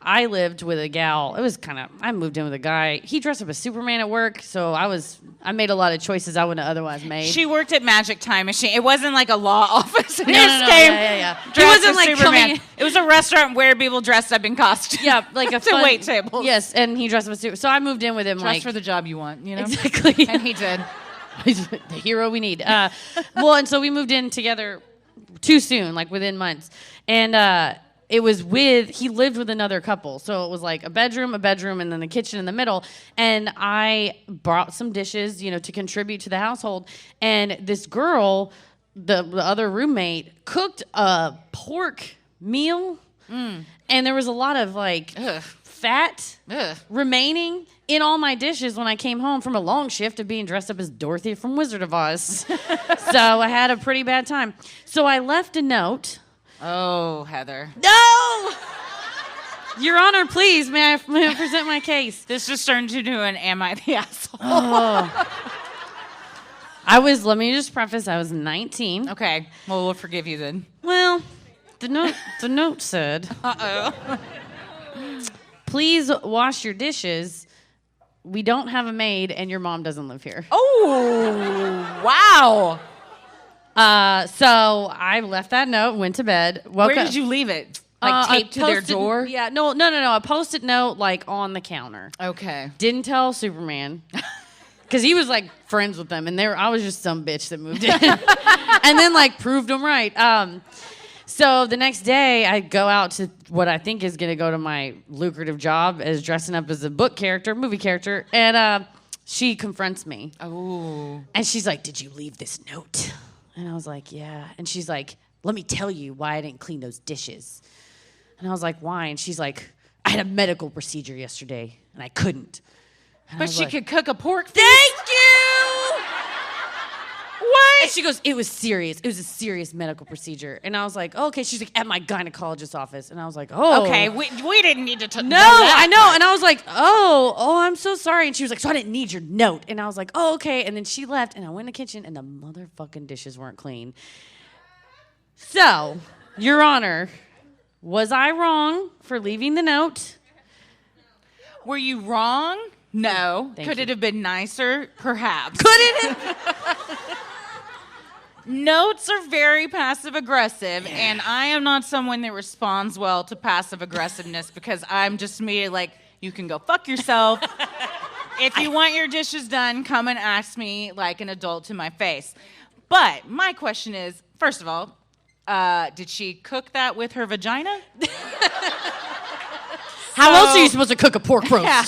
I lived with a gal. It was I moved in with a guy. He dressed up as Superman at work, so I made a lot of choices I wouldn't have otherwise made. She worked at Magic Time Machine. It wasn't like a law office. No. Yeah. It wasn't like Superman. It was a restaurant where people dressed up in costumes. Yeah, like a fun, wait tables. Yes, and he dressed up as Superman. So I moved in with him. Dress for the job you want, Exactly. And he did. He's the hero we need. And so we moved in together too soon, like within months. And he lived with another couple. So it was like a bedroom, and then the kitchen in the middle. And I brought some dishes, to contribute to the household. And this girl, the other roommate, cooked a pork meal. And there was a lot of like fat remaining in all my dishes when I came home from a long shift of being dressed up as Dorothy from Wizard of Oz. So I had a pretty bad time. So I left a note. Oh, Heather. No! Your Honor, please, may I present my case? This just turned into an Am I the Asshole? Oh. Let me just preface, I was 19. Okay, well, we'll forgive you then. Well, the note said, Uh-oh. Please wash your dishes. We don't have a maid, and your mom doesn't live here. Oh, wow. So I left that note, went to bed. Where did you leave it? Like taped to their door? Yeah, no. A Post-it note, like on the counter. Okay. Didn't tell Superman. Because he was like friends with them, and I was just some bitch that moved in. And then like proved them right. So the next day, I go out to what I think is going to go to my lucrative job as dressing up as a movie character, and she confronts me. Oh. And she's like, "Did you leave this note?" And I was like, "Yeah." And she's like, "Let me tell you why I didn't clean those dishes." And I was like, "Why?" And she's like, "I had a medical procedure yesterday, and I couldn't." And But she could cook a pork feast? Thank you! What? And she goes, it was serious. It was a serious medical procedure. And I was like, oh, okay. She's like, at my gynecologist's office. And I was like, oh. Okay, we didn't need to No, I know. And I was like, oh, I'm so sorry. And she was like, so I didn't need your note. And I was like, oh, okay. And then she left, and I went in the kitchen, and the motherfucking dishes weren't clean. So, Your Honor, was I wrong for leaving the note? Were you wrong? No. Thank Could you. it have been nicer? Perhaps. Could it have? Notes are very passive aggressive, and I am not someone that responds well to passive aggressiveness because I'm just me like, you can go fuck yourself. If you want your dishes done, come and ask me like an adult to my face. But my question is, first of all, did she cook that with her vagina? How else are you supposed to cook a pork roast? Yeah.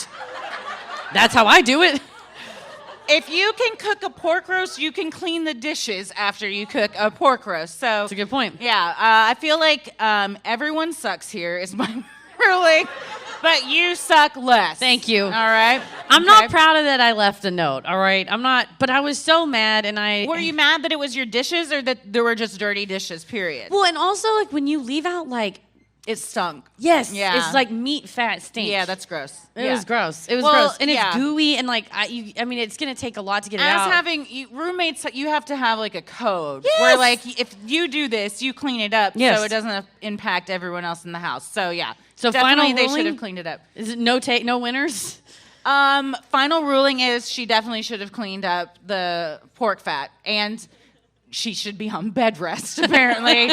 That's how I do it. If you can cook a pork roast, you can clean the dishes after you cook a pork roast. So That's a good point. Yeah, I feel like everyone sucks here is my ruling, but you suck less. Thank you. All right. I'm not proud of that I left a note, all right? I'm not, but I was so mad, and I... Were you mad that it was your dishes or that there were just dirty dishes, period? Well, and also, like, when you leave out, like... It stunk. Yes. Yeah. It's like meat, fat, stink. Yeah, that's gross. It was gross. It was Well, gross. And yeah. it's gooey, and, like, I mean, it's going to take a lot to get it out. As having roommates, you have to have like a code Yes. where, like, if you do this, you clean it up, Yes. so it doesn't impact everyone else in the house. So yeah, So definitely final they ruling? should have cleaned it up. Is it no winners? Final ruling is she definitely should have cleaned up the pork fat, and she should be on bed rest apparently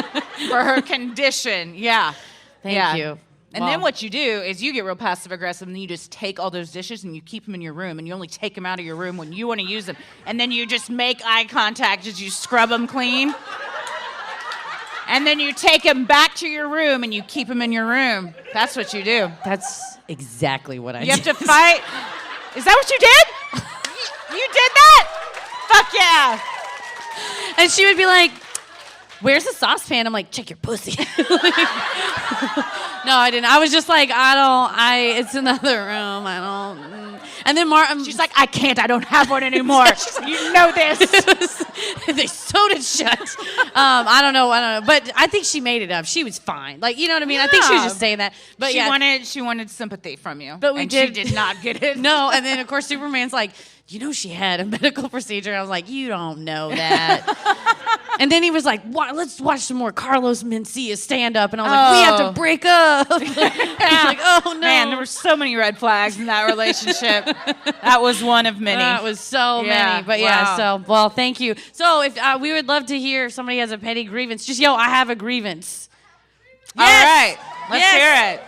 for her condition. Yeah. Thank you. And then what you do is you get real passive aggressive, and then you just take all those dishes and you keep them in your room, and you only take them out of your room when you want to use them, and then you just make eye contact as you scrub them clean, and then you take them back to your room and you keep them in your room. That's what you do. That's exactly what I You did. have to fight. Is that what you did? You did that? Fuck yeah. And she would be like, where's the saucepan? I'm like, check your pussy. No, I didn't. I was just like, it's another room. I don't. And then She's like, I can't. I don't have one anymore. You know this. They sewed it shut. I don't know. But I think she made it up. She was fine. Like, you know what I mean? I think she was just saying that. But she wanted sympathy from you. But she did not get it. No, and then of course Superman's like, she had a medical procedure. I was like, you don't know that. And then he was like, let's watch some more Carlos Mencia stand up. And I was like, we have to break up. He's like, oh no. Man, there were so many red flags in that relationship. That was one of many. That was so many. But thank you. So if we would love to hear if somebody has a petty grievance, just yell, I have a grievance. Yes. All right. Let's hear it.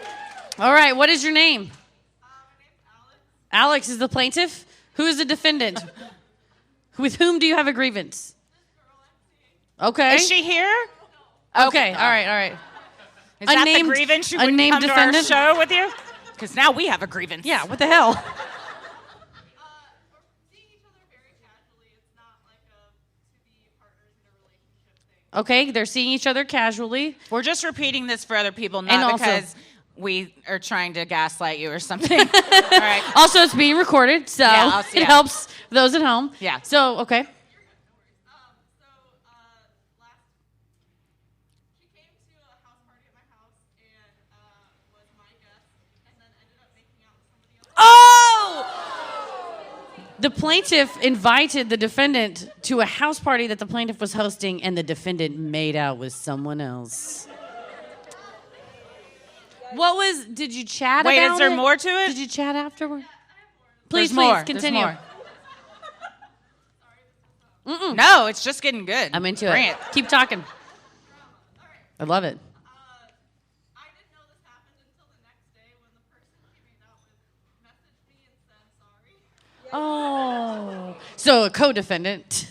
All right. What is your name? My name's Alex is the plaintiff. Who is the defendant? With whom do you have a grievance? Okay. Is she here? Okay. All right. Is that the grievance? She wouldn't come defendant? to our show with you? Because now we have a grievance. Yeah. What the hell? We're seeing each other very casually. It's not like to be partners in a relationship thing. Okay. They're seeing each other casually. We're just repeating this for other people, not because we are trying to gaslight you or something. All right. Also, it's being recorded, so it helps those at home. Yeah. So, okay. She came to a house party at my house and was my guest, and then ended up making out with somebody else. Oh! The plaintiff invited the defendant to a house party that the plaintiff was hosting, and the defendant made out with someone else. Did you chat about it? Wait, is there more to it? Did you chat afterward? Please, more. Continue. There's more. No, it's just getting good. I'm into Bring it. Keep talking. I love it. I didn't know this happened until the next day when the person he made out with messaged me and said sorry. Oh. So a co-defendant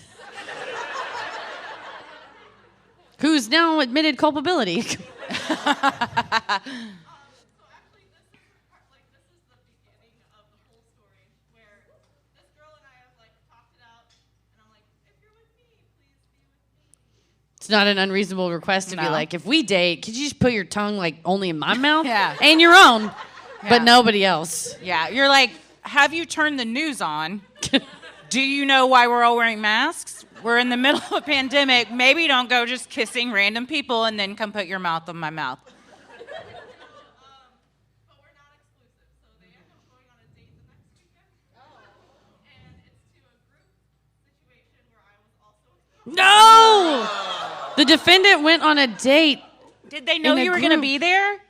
who's now admitted culpability. So actually, this is the beginning of the whole story, where this girl and I have talked it out, and I'm like, if you're with me, please be with me. It's not an unreasonable request to be like, if we date, could you just put your tongue only in my mouth? Yeah. And your own, but nobody else. Yeah, you're like, have you turned the news on? Do you know why we're all wearing masks? We're in the middle of a pandemic. Maybe don't go just kissing random people and then come put your mouth on my mouth. But we're not exclusive, so they end up going on a date the next weekend. And it's to a group situation where I was also No! The defendant went on a date. Did they know you were going to be there?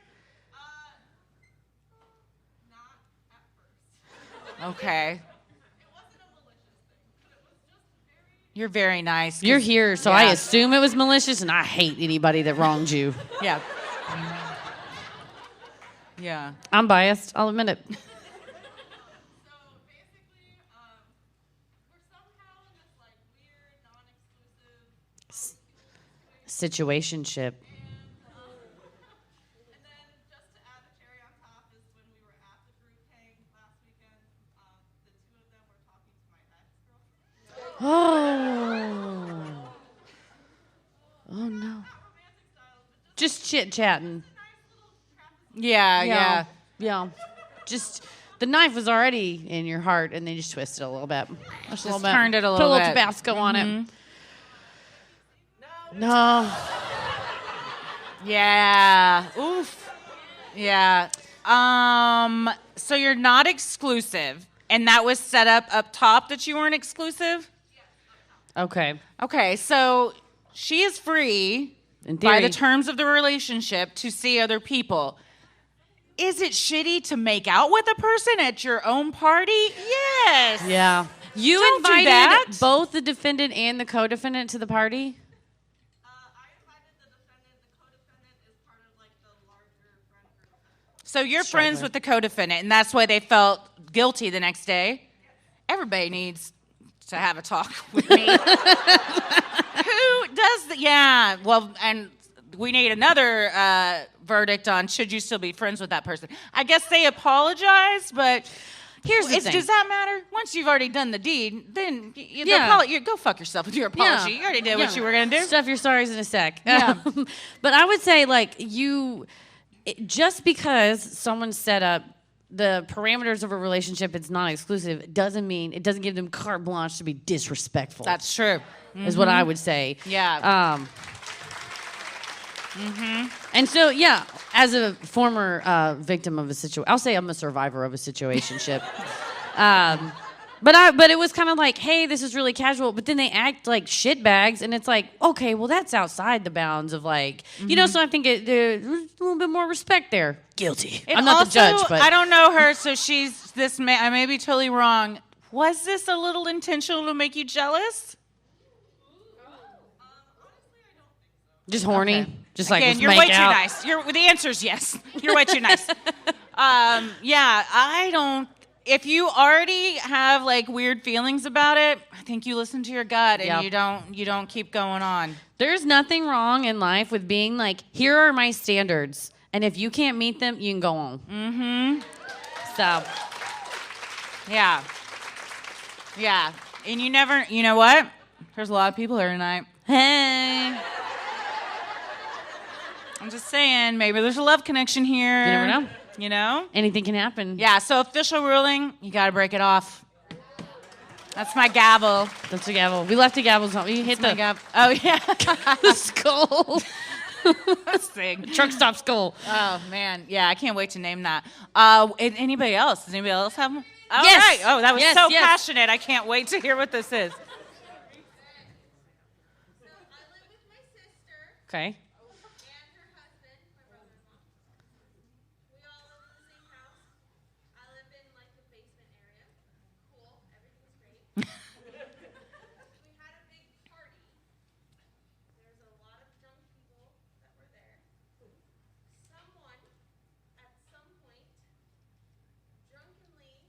not at first. Okay. It wasn't a malicious thing, but it was just very. You're very nice. You're here, so I assume it was malicious, and I hate anybody that wronged you. Yeah. Yeah. I'm biased. I'll admit it. So basically, we're somehow in this weird, non-exclusive Situationship. And then just to add the cherry on top is when we were at the group hang last weekend, the two of them were talking to my ex-girlfriend. Oh. Oh, no. Just chit-chatting. Yeah. Yeah. Just, the knife was already in your heart, and they just twisted it a little bit. Just turned it a little Put a bit. little Tabasco on it. No. Yeah. Oof. Yeah. So you're not exclusive, and that was set up top that you weren't exclusive? Okay. Okay, so she is free In by theory. the terms of the relationship to see other people. Is it shitty to make out with a person at your own party? Yes. Yeah. You Don't do invited that. both the defendant and the co-defendant to the party? I invited the defendant. The co-defendant is part of the larger friend group. So you're friends with the co-defendant, and that's why they felt guilty the next day? Everybody needs to have a talk with me. Who does that? Yeah, well, and we need another verdict on should you still be friends with that person. I guess they apologized, but Here's the thing. Does that matter? Once you've already done the deed, then Yeah. you go fuck yourself with your apology. You already did what you were going to do. Stuff your sorries in a sec. Yeah. But I would say, like, just because someone set up the parameters of a relationship, it's non-exclusive, it doesn't give them carte blanche to be disrespectful. That's true. Is what I would say. Yeah. And so, yeah, as a former victim of a situation, I'll say I'm a survivor of a situationship. But it was kind of like, hey, this is really casual. But then they act like shitbags, and it's like, okay, well, that's outside the bounds of like, So I think there's a little bit more respect there. Guilty. And I'm not also, the judge, but I don't know her, so she's this. I may be totally wrong. Was this a little intentional to make you jealous? just horny, Okay. just like Again, let's you're make way out. too nice. The answer is yes. You're way too nice. Yeah, I don't. If you already have like weird feelings about it, I think you listen to your gut and you don't keep going on. There's nothing wrong in life with being like, here are my standards, and if you can't meet them, you can go on. Mm-hmm. So, Yeah. Yeah. And you know what? There's a lot of people here tonight. hey, I'm just saying, maybe there's a love connection here. you never know. You know? Anything can happen. Yeah, so official ruling, you gotta break it off. That's my gavel. That's a gavel. We left the gavels on. You hit My the gavel. Oh, yeah. the skull. This thing. Truck stop skull. Oh, man. Yeah, I can't wait to name that. Anybody else? Does anybody else have one? All Yes. right. Oh, that was Yes, so yes. passionate. I can't wait to hear what this is. So I live with my sister Okay. and her husband, my brother-in-law. We all live in the same house. I live in like the basement area. Cool, everything's great. We had a big party. There's a lot of drunk people that were there. Someone, at some point, drunkenly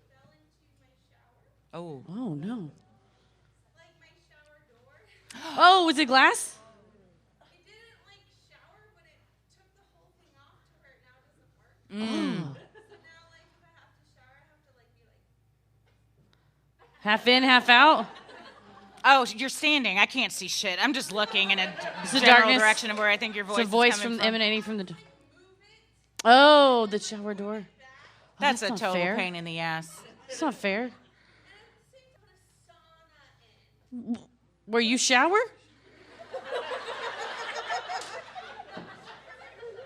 fell into my shower, Oh. Oh no. like my shower door. Oh, was it glass? It didn't like shower, but it took the whole thing off to where it now doesn't work. So now like if I have to shower, I have to like be like. Half in, half out. Oh, you're standing. I can't see shit. I'm just looking in a the general darkness. direction of where I think your voice It's a voice is coming from emanating from the. Oh, the shower door. That's that's a not total fair. pain in the ass. It's not fair. And at the same time, put a sauna in. Where you shower?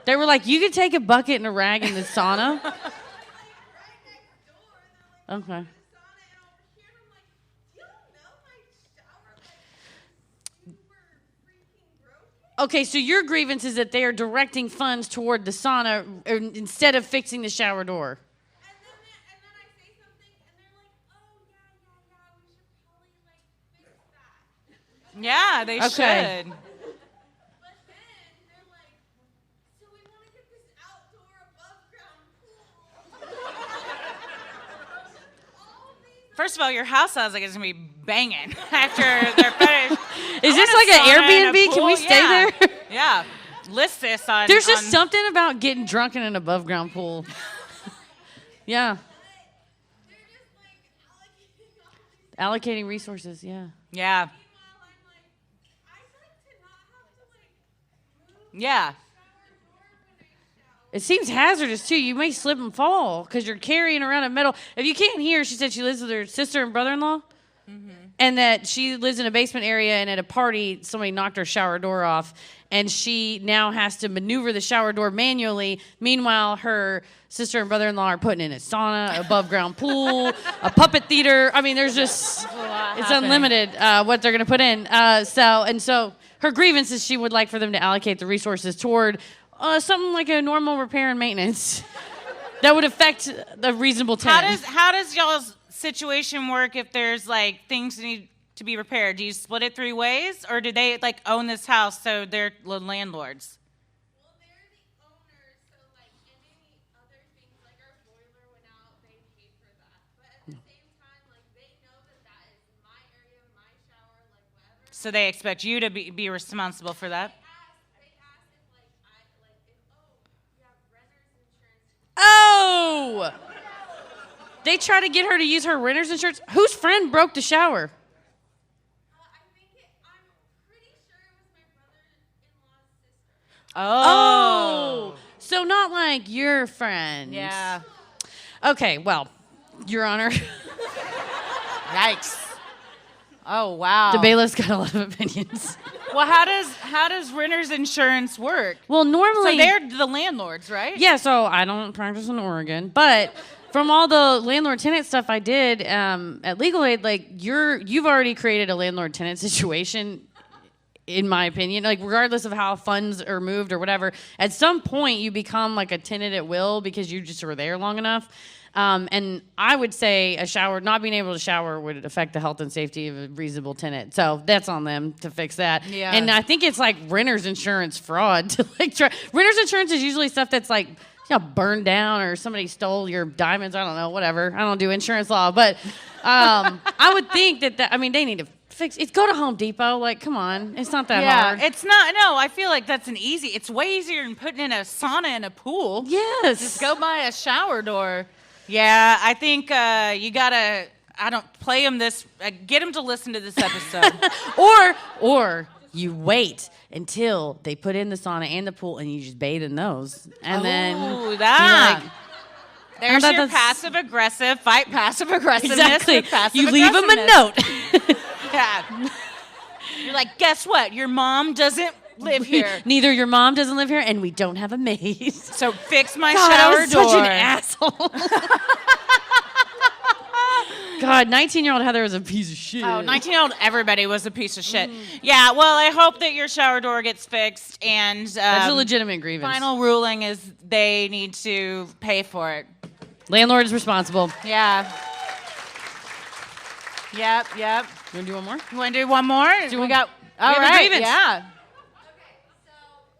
They were like, you could take a bucket and a rag in the sauna. Like right next door, and they're Okay. like, sauna and over here, and I'm like, do you know my shower like super freaking broken? Okay, so your grievance is that they are directing funds toward the sauna instead of fixing the shower door. And then I say something, and they're like, oh yeah, we should probably like fix that. Yeah, they Okay. should. But then they're like, so we want to get this outdoor above ground pool. All these First of all, your house sounds like it's gonna be banging after they're finished. Is I this want like a an sauna and a Airbnb? Can we pool. stay Yeah. there? Yeah. List this on. There's just on- something about getting drunk in an above ground pool. Yeah. they're just like allocating all these. Allocating resources, yeah. Yeah. Meanwhile, I'm like, I'd like to not have to like move Yeah. shower door when I shower. It seems hazardous too. You may slip and fall because you're carrying around a metal. If you can't hear, she said she lives with her sister and brother-in-law, and that she lives in a basement area. And at a party, somebody knocked her shower door off, and she now has to maneuver the shower door manually. Meanwhile, her sister and brother-in-law are putting in a sauna, above-ground pool, a puppet theater. I mean, there's just it's unlimited what they're gonna put in. So her grievance is she would like for them to allocate the resources toward something like a normal repair and maintenance that would affect the reasonable tenant. How does y'all's situation work if there's like things that need to be repaired? Do you split it 3 ways, or do they like own this house so they're the landlords? Well, they're the owners, so like any other things, like our boiler went out, they paid for that. But at the same time, like they know that that is my area, my shower, like whatever. So they expect you to be responsible for that. They asked if like I like if you have renter's insurance. Oh! They try to get her to use her renter's insurance. Whose friend broke the shower? I'm pretty sure it was my brother-in-law's sister. Oh. So not like your friend. Yeah. Okay, well, Your Honor, Yikes. Oh, wow. the bailiff's got a lot of opinions. Well, how does renter's insurance work? Well, normally... So they're the landlords, right? Yeah, so I don't practice in Oregon, but from all the landlord-tenant stuff I did at Legal Aid, like, you've already created a landlord-tenant situation, in my opinion. Like, regardless of how funds are moved or whatever, at some point you become like a tenant at will because you just were there long enough. And I would say not being able to shower would affect the health and safety of a reasonable tenant. So that's on them to fix that. Yeah. And I think it's like renter's insurance fraud to like try. Renter's insurance is usually stuff that's like, burned down or somebody stole your diamonds. I don't know, whatever. I don't do insurance law, but I would think that they need to fix it. Go to Home Depot. Like, come on, it's not that hard. It's not. No, I feel like that's it's way easier than putting in a sauna in a pool. Yes. Just go buy a shower door. Yeah, I think you gotta. I don't play them this. Get them to listen to this episode. or you wait until they put in the sauna and the pool, and you just bathe in those, and then that. you're like, There's I bet your that's- passive aggressive. Fight passive aggressiveness. exactly. With passive You leave them a aggressiveness. note. Yeah. You're like, guess what? Your mom doesn't live here. Neither your mom doesn't live here, and we don't have a maid. So fix my God, shower I was door. such an asshole. God, 19-year-old Heather was a piece of shit. Oh, 19-year-old everybody was a piece of shit. Yeah, well, I hope that your shower door gets fixed. And That's a legitimate grievance. final ruling is they need to pay for it. Landlord is responsible. Yeah. Yep. You want to do one more? You want to do one more? Do we one- got. we All have a right. grievance. Yeah. Okay, so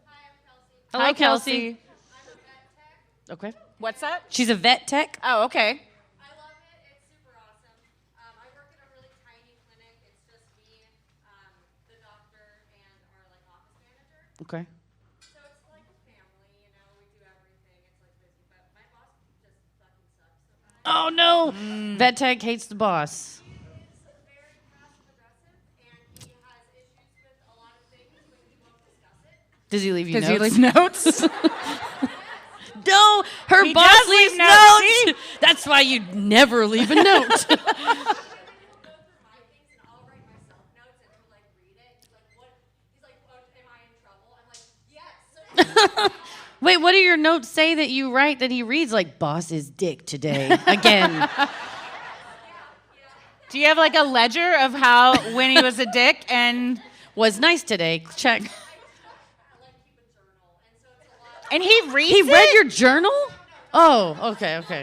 hi, I'm Kelsey. Hello, Hi, Kelsey. I'm a vet tech. Okay. What's that? She's a vet tech. Oh, okay. I love it. It's super awesome. I work in a really tiny clinic. It's just me, the doctor, and our office manager. Okay. So it's like a family, we do everything. It's busy, but my boss just fucking sucks sometimes. Oh, no. Vet tech hates the boss. He is very passive aggressive, and he has issues with a lot of things, but he won't discuss it. Does he leave you Does notes? he leave notes? No, her He boss does leaves leave notes. notes. That's why you never leave a note. He'll go through my things, and I'll write myself notes, and he'll read it. He's like, "What?" He's like, "Oh, am I in trouble?" I'm like, "Yes." Wait, what do your notes say that you write that he reads? Like, boss is dick today. Again. Do you have a ledger of when he was a dick and Was nice today. Check. I keep a journal, and so it's a lot. and he reads He it? read your journal? Oh, okay. I do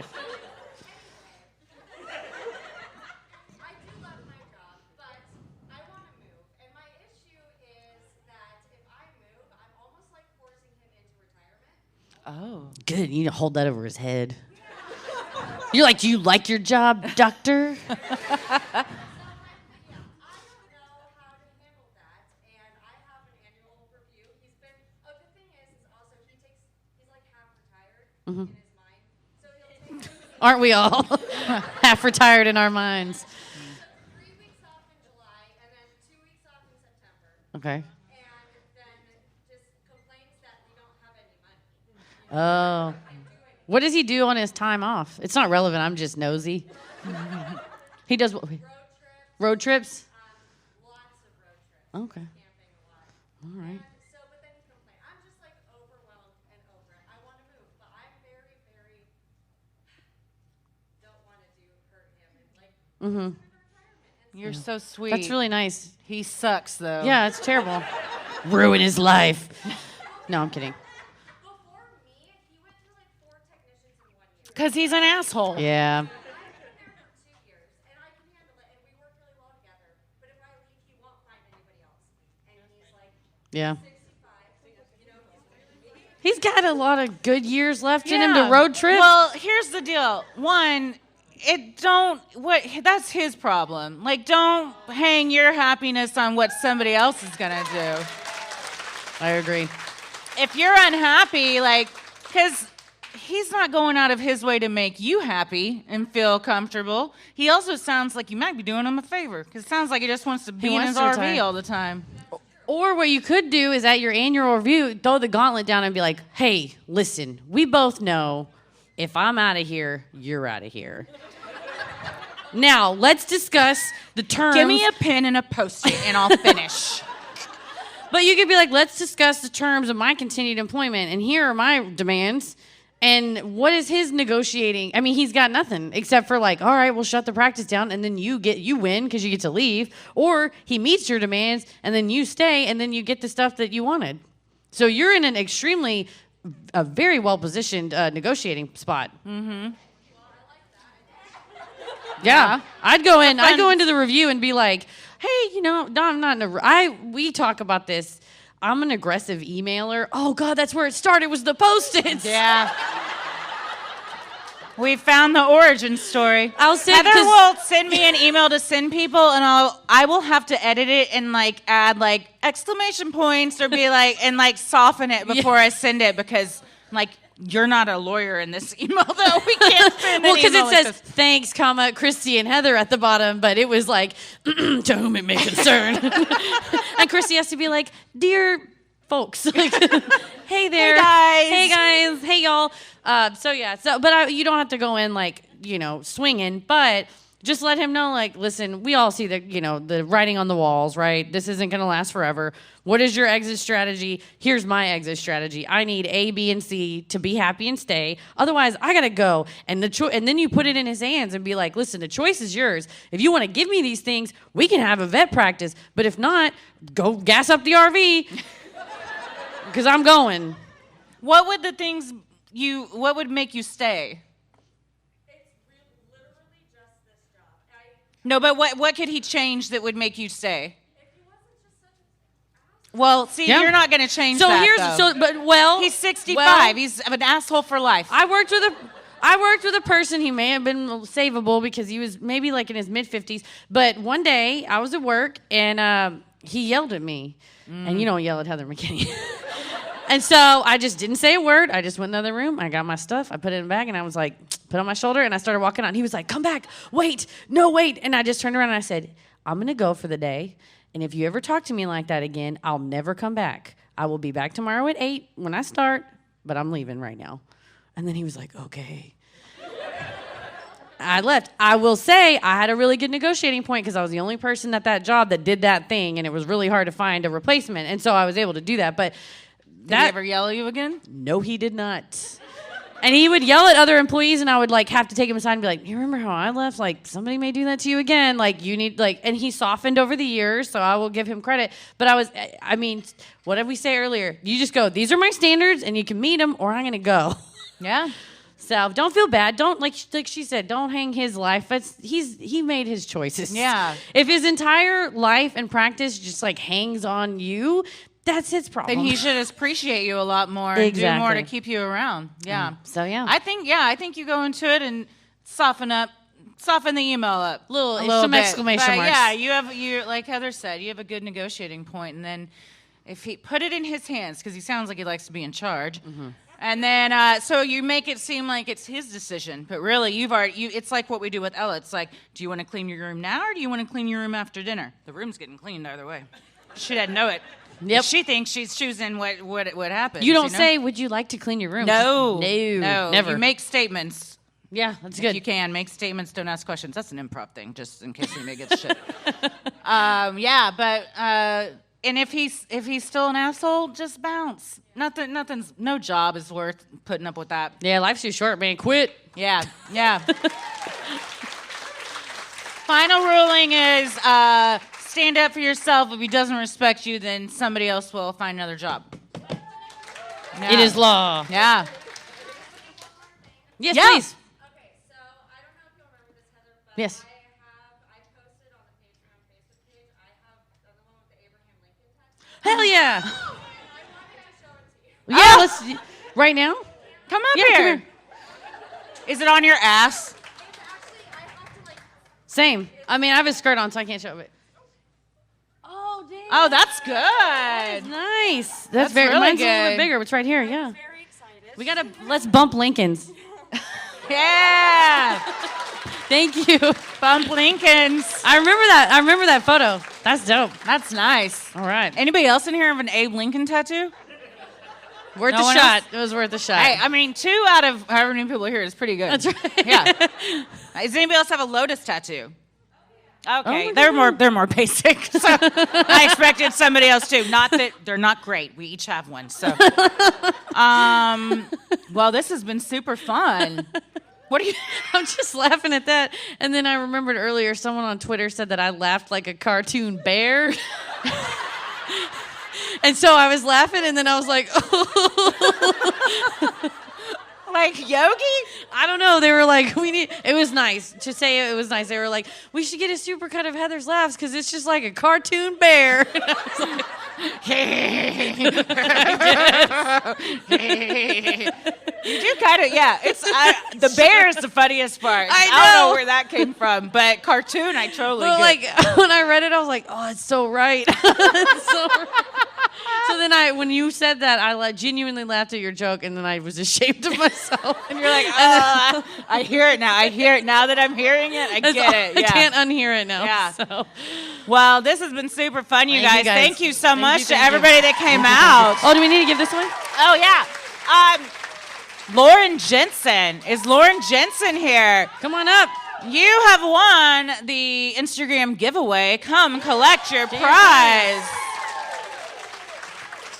love my job, but I want to move. And my issue is that if I move, I'm almost like forcing him into retirement. Oh. Good. You need to hold that over his head. You're like, do you like your job, doctor? I don't know how to handle that, and I have an annual review. He's been. Oh, the thing is also he's half retired in his mind, so he'll take Aren't we all half retired in our minds? 3 weeks off in July, and then 2 weeks off in September, Okay. and then just complains that we don't have any money. Oh. What does he do on his time off? It's not relevant. I'm just nosy. He does what? Road trips? Lots of road trips, Okay. camping a lot. All right. And so, but then he complained. I'm just overwhelmed and over it. I want to move, but I'm very, very don't want to hurt him and You're so sweet. That's really nice. He sucks though. Yeah, it's terrible. Ruin his life. No, I'm kidding. Before me, he went through 4 technicians in 1 year. Because he's an asshole. Yeah. I've been there for 2 years, and I can handle it, and we work really well together. But if I leave, he won't find anybody else. And he's Yeah. 65, so he's really He's got a lot of good years left in him to road trip. Well, here's the deal. One, that's his problem. Don't hang your happiness on what somebody else is gonna do. I agree. If you're unhappy, because he's not going out of his way to make you happy and feel comfortable. He also sounds like you might be doing him a favor because it sounds like he just wants to be in his RV all the time. Or what you could do is at your annual review, throw the gauntlet down and be like, hey, listen, we both know if I'm out of here, you're out of here. Now, let's discuss the terms. Give me a pen and a Post-it and I'll finish. But you could be like, let's discuss the terms of my continued employment, and here are my demands. And what is his negotiating? I mean, he's got nothing except for like, all right, we'll shut the practice down, and then you win because you get to leave. Or he meets your demands, and then you stay, and then you get the stuff that you wanted. So you're in an a very well-positioned negotiating spot. Mm-hmm. Yeah. I'd go into the review and be like, hey, no, I'm not we talk about this. I'm an aggressive emailer. Oh God, that's where it started, was the Post-its. Yeah. We found the origin story. Heather will send me an email to send people, and I will have to edit it and like add like exclamation points or be like and like soften it before I send it because like you're not a lawyer in this email though. We can't send well, because it says thanks, comma, Christy and Heather at the bottom, but it was like to whom it may concern. And Christy has to be like, dear folks, like, hey there, hey guys, hey y'all. You don't have to go in like swinging, but just let him know, like, listen, we all see the writing on the walls, right? This isn't going to last forever. What is your exit strategy? Here's my exit strategy. I need A, B, and C to be happy and stay. Otherwise, I got to go. And then you put it in his hands and be like, listen, the choice is yours. If you want to give me these things, we can have a vet practice. But if not, go gas up the RV because I'm going. What would what would make you stay? No, but what could he change that would make you stay? Well, see, you're not going to change that. He's 65. Well, he's an asshole for life. I worked with a person. He may have been savable because he was maybe like in his mid-50s. But one day I was at work and he yelled at me, and you don't yell at Heather McKinney. And so I just didn't say a word. I just went in the other room. I got my stuff. I put it in a bag, and I was like, put it on my shoulder, and I started walking out. And he was like, come back. Wait. No, wait. And I just turned around, and I said, I'm going to go for the day. And if you ever talk to me like that again, I'll never come back. I will be back tomorrow at 8 when I start, but I'm leaving right now. And then he was like, okay. I left. I will say I had a really good negotiating point because I was the only person at that job that did that thing, and it was really hard to find a replacement. And so I was able to do that. But did he ever yell at you again? No, he did not. And he would yell at other employees, and I would like have to take him aside and be like, you remember how I left? Like, somebody may do that to you again. Like, you need, like, and he softened over the years, so I will give him credit. But I mean, what did we say earlier? You just go, these are my standards, and you can meet them, or I'm going to go. Yeah. So don't feel bad. Don't, like she said, don't hang his life. He made his choices. Yeah. If his entire life and practice just like hangs on you, that's his problem. Then he should appreciate you a lot more and do more to keep you around. Yeah. So yeah. I think you go into it and soften the email up. A little some bit. Exclamation marks. Yeah, you like Heather said, you have a good negotiating point, and then if he put it in his hands, because he sounds like he likes to be in charge. Mm-hmm. And then, so you make it seem like it's his decision, but really, it's like what we do with Ella. It's like, do you want to clean your room now, or do you want to clean your room after dinner? The room's getting cleaned either way. She doesn't know it. Yep. She thinks she's choosing what happens. You don't say, would you like to clean your room? No, never. You make statements. Yeah, that's good. If you can make statements, don't ask questions. That's an improv thing, just in case anybody gets shit. And if he's still an asshole, just bounce. No job is worth putting up with that. Yeah, life's too short, man. Quit. Yeah. Final ruling is stand up for yourself. If he doesn't respect you, then somebody else will find another job. Yeah. It is law. Yeah. Yes, yeah. please. Okay, so I don't know if you'll remember this, Heather, but yes. I posted on the Patreon Facebook page, I have the one with the Abraham Lincoln tattoo. Hell yeah. I wanted to show it to you. Yeah, let's, right now? Come up here. Is it on your ass? It's actually, I have to like... Same. I mean, I have a skirt on, so I can't show it. Oh, damn. Oh, that's good. That is nice. That's really mine's good. a little bit bigger. It's right here, yeah. Very excited. Let's bump Lincoln's. Yeah. Thank you. Bump Lincolns. I remember that photo. That's dope. That's nice. All right. Anybody else in here have an Abe Lincoln tattoo? Worth No a one shot. else? It was worth a shot. Hey, I mean, 2 out of however many people are here is pretty good. That's right. Yeah. Does anybody else have a lotus tattoo? Okay, my they're more basic. So I expected somebody else too. Not that they're not great. We each have one. So, well, this has been super fun. What are you? I'm just laughing at that. And then I remembered earlier someone on Twitter said that I laughed like a cartoon bear. And so I was laughing, and then I was like, Like Yogi? I don't know. They were like, it was nice. To say it was nice. They were like, we should get a supercut of Heather's laughs because it's just like a cartoon bear. You do kind of, yeah. The bear is the funniest part. I don't know know where that came from, but cartoon, I totally But get. like when I read it, I was like, oh, it's so right. It's so right. So then when you said that, I genuinely laughed at your joke, and then I was ashamed of myself. And you're like, oh, I hear it now. I hear it now that I'm hearing it. I get it. Yeah. I can't unhear it now. Yeah. So. Well, this has been super fun, you guys. Thank you so much to thank you. everybody that came out. Oh, do we need to give this away? Oh, yeah. Lauren Jensen. Is Lauren Jensen here? Come on up. You have won the Instagram giveaway. Come collect your prize.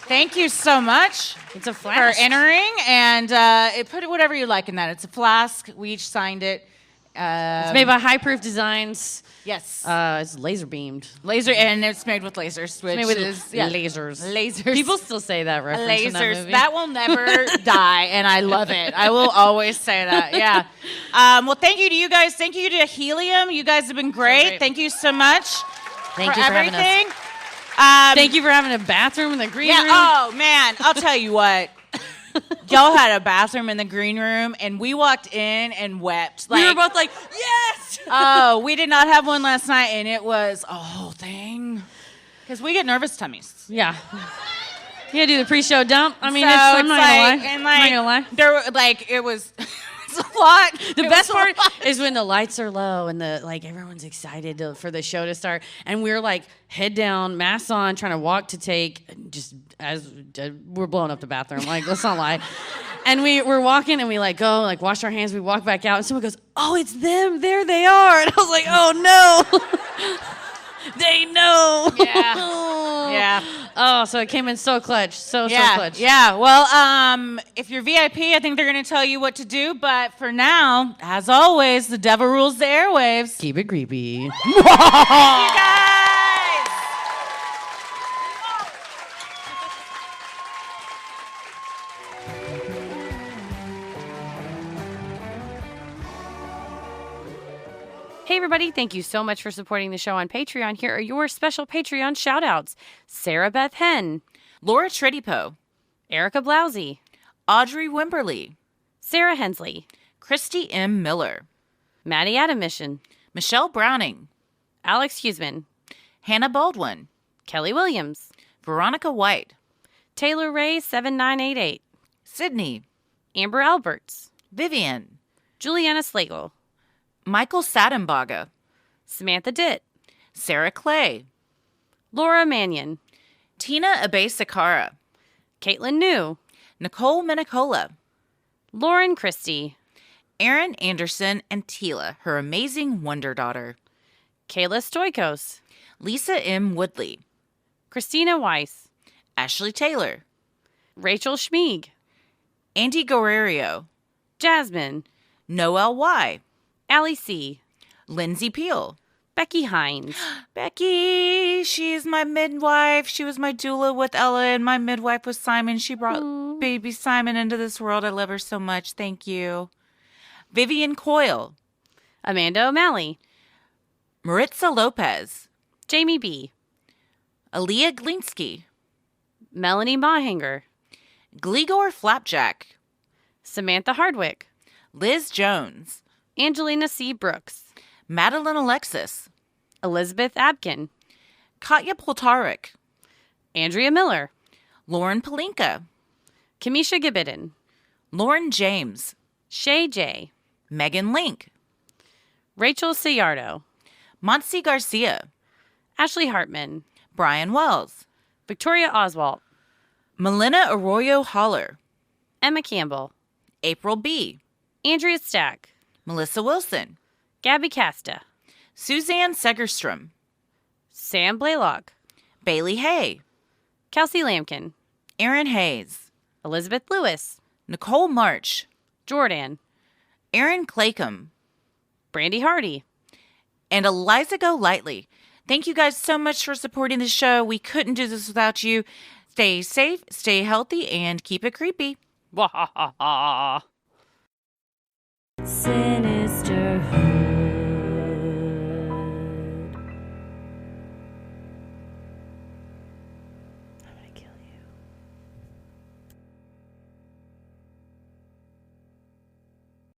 Thank you so much. It's a for flask. entering, and put whatever you like in that. It's a flask. We each signed it. It's made by High Proof Designs. Yes. It's laser beamed. Laser, and it's made with lasers, which Made with is lasers. Lasers. People still say that reference in that Lasers. movie. That will never die, and I love it. I will always say that. Yeah. Well, thank you to you guys. Thank you to Helium. You guys have been great. great. Thank you so much. Thank for you for having everything. us. Thank you for having a bathroom in the green room. Oh man, I'll tell you what. Y'all had a bathroom in the green room, and we walked in and wept. We were both like, yes! Oh, we did not have one last night, and it was a whole thing. Because we get nervous tummies. Yeah. You gotta do the pre-show dump. I mean, So I'm not gonna lie. and I'm not gonna lie. There were it was. It's a lot. The best part is when the lights are low and everyone's excited for the show to start, and we're like head down, masks on, trying to walk to take. Just as we're blowing up the bathroom, let's not lie. And we're walking and we go wash our hands. We walk back out and someone goes, "Oh, it's them! There they are!" And I was like, "Oh no." They know. Yeah. Yeah. Oh, so it came in so clutch. So clutch. Yeah. Well, if you're VIP, I think they're going to tell you what to do. But for now, as always, the devil rules the airwaves. Keep it creepy. You guys. Hey everybody, thank you so much for supporting the show on Patreon. Here are your special Patreon shout-outs. Sarah Beth Henn, Laura Tridipo, Erica Blousey, Audrey Wimberly, Sarah Hensley, Christy M. Miller, Maddie Adamission, Michelle Browning, Alex Huseman, Hannah Baldwin, Kelly Williams, Veronica White, Taylor Ray 7988, Sydney, Amber Alberts, Vivian, Juliana Slagle, Michael Sadenbaga, Samantha Ditt, Sarah Clay, Laura Mannion, Tina Abe Sakara, Caitlin New, Nicole Minicola, Lauren Christie, Erin Anderson, and Tila, her amazing wonder daughter, Kayla Stoikos, Lisa M. Woodley, Christina Weiss, Ashley Taylor, Rachel Schmieg, Andy Guerrero, Jasmine, Noel Y., Allie C., Lindsay Peel, Becky Hines, Becky, she's my midwife. She was my doula with Ella, and my midwife was Simon. She brought baby Simon into this world. I love her so much. Thank you. Vivian Coyle, Amanda O'Malley, Maritza Lopez, Jamie B., Aaliyah Glinsky, Melanie Mahanger, Gligor Flapjack, Samantha Hardwick, Liz Jones, Angelina C. Brooks, Madeline Alexis, Elizabeth Abkin, Katya Poltarik, Andrea Miller, Lauren Palinka, Kamisha Gibbiden, Lauren James, Shay J, Megan Link, Rachel Ciardo, Montse Garcia, Ashley Hartman, Brian Wells, Victoria Oswalt, Melina Arroyo Holler, Emma Campbell, April B., Andrea Stack, Melissa Wilson, Gabby Casta, Suzanne Segerstrom, Sam Blaylock, Bailey Hay, Kelsey Lampkin, Aaron Hayes, Elizabeth Lewis, Nicole March, Jordan, Aaron Claycomb, Brandy Hardy, and Eliza Golightly. Thank you guys so much for supporting the show. We couldn't do this without you. Stay safe, stay healthy, and keep it creepy. Wahahaha. Sin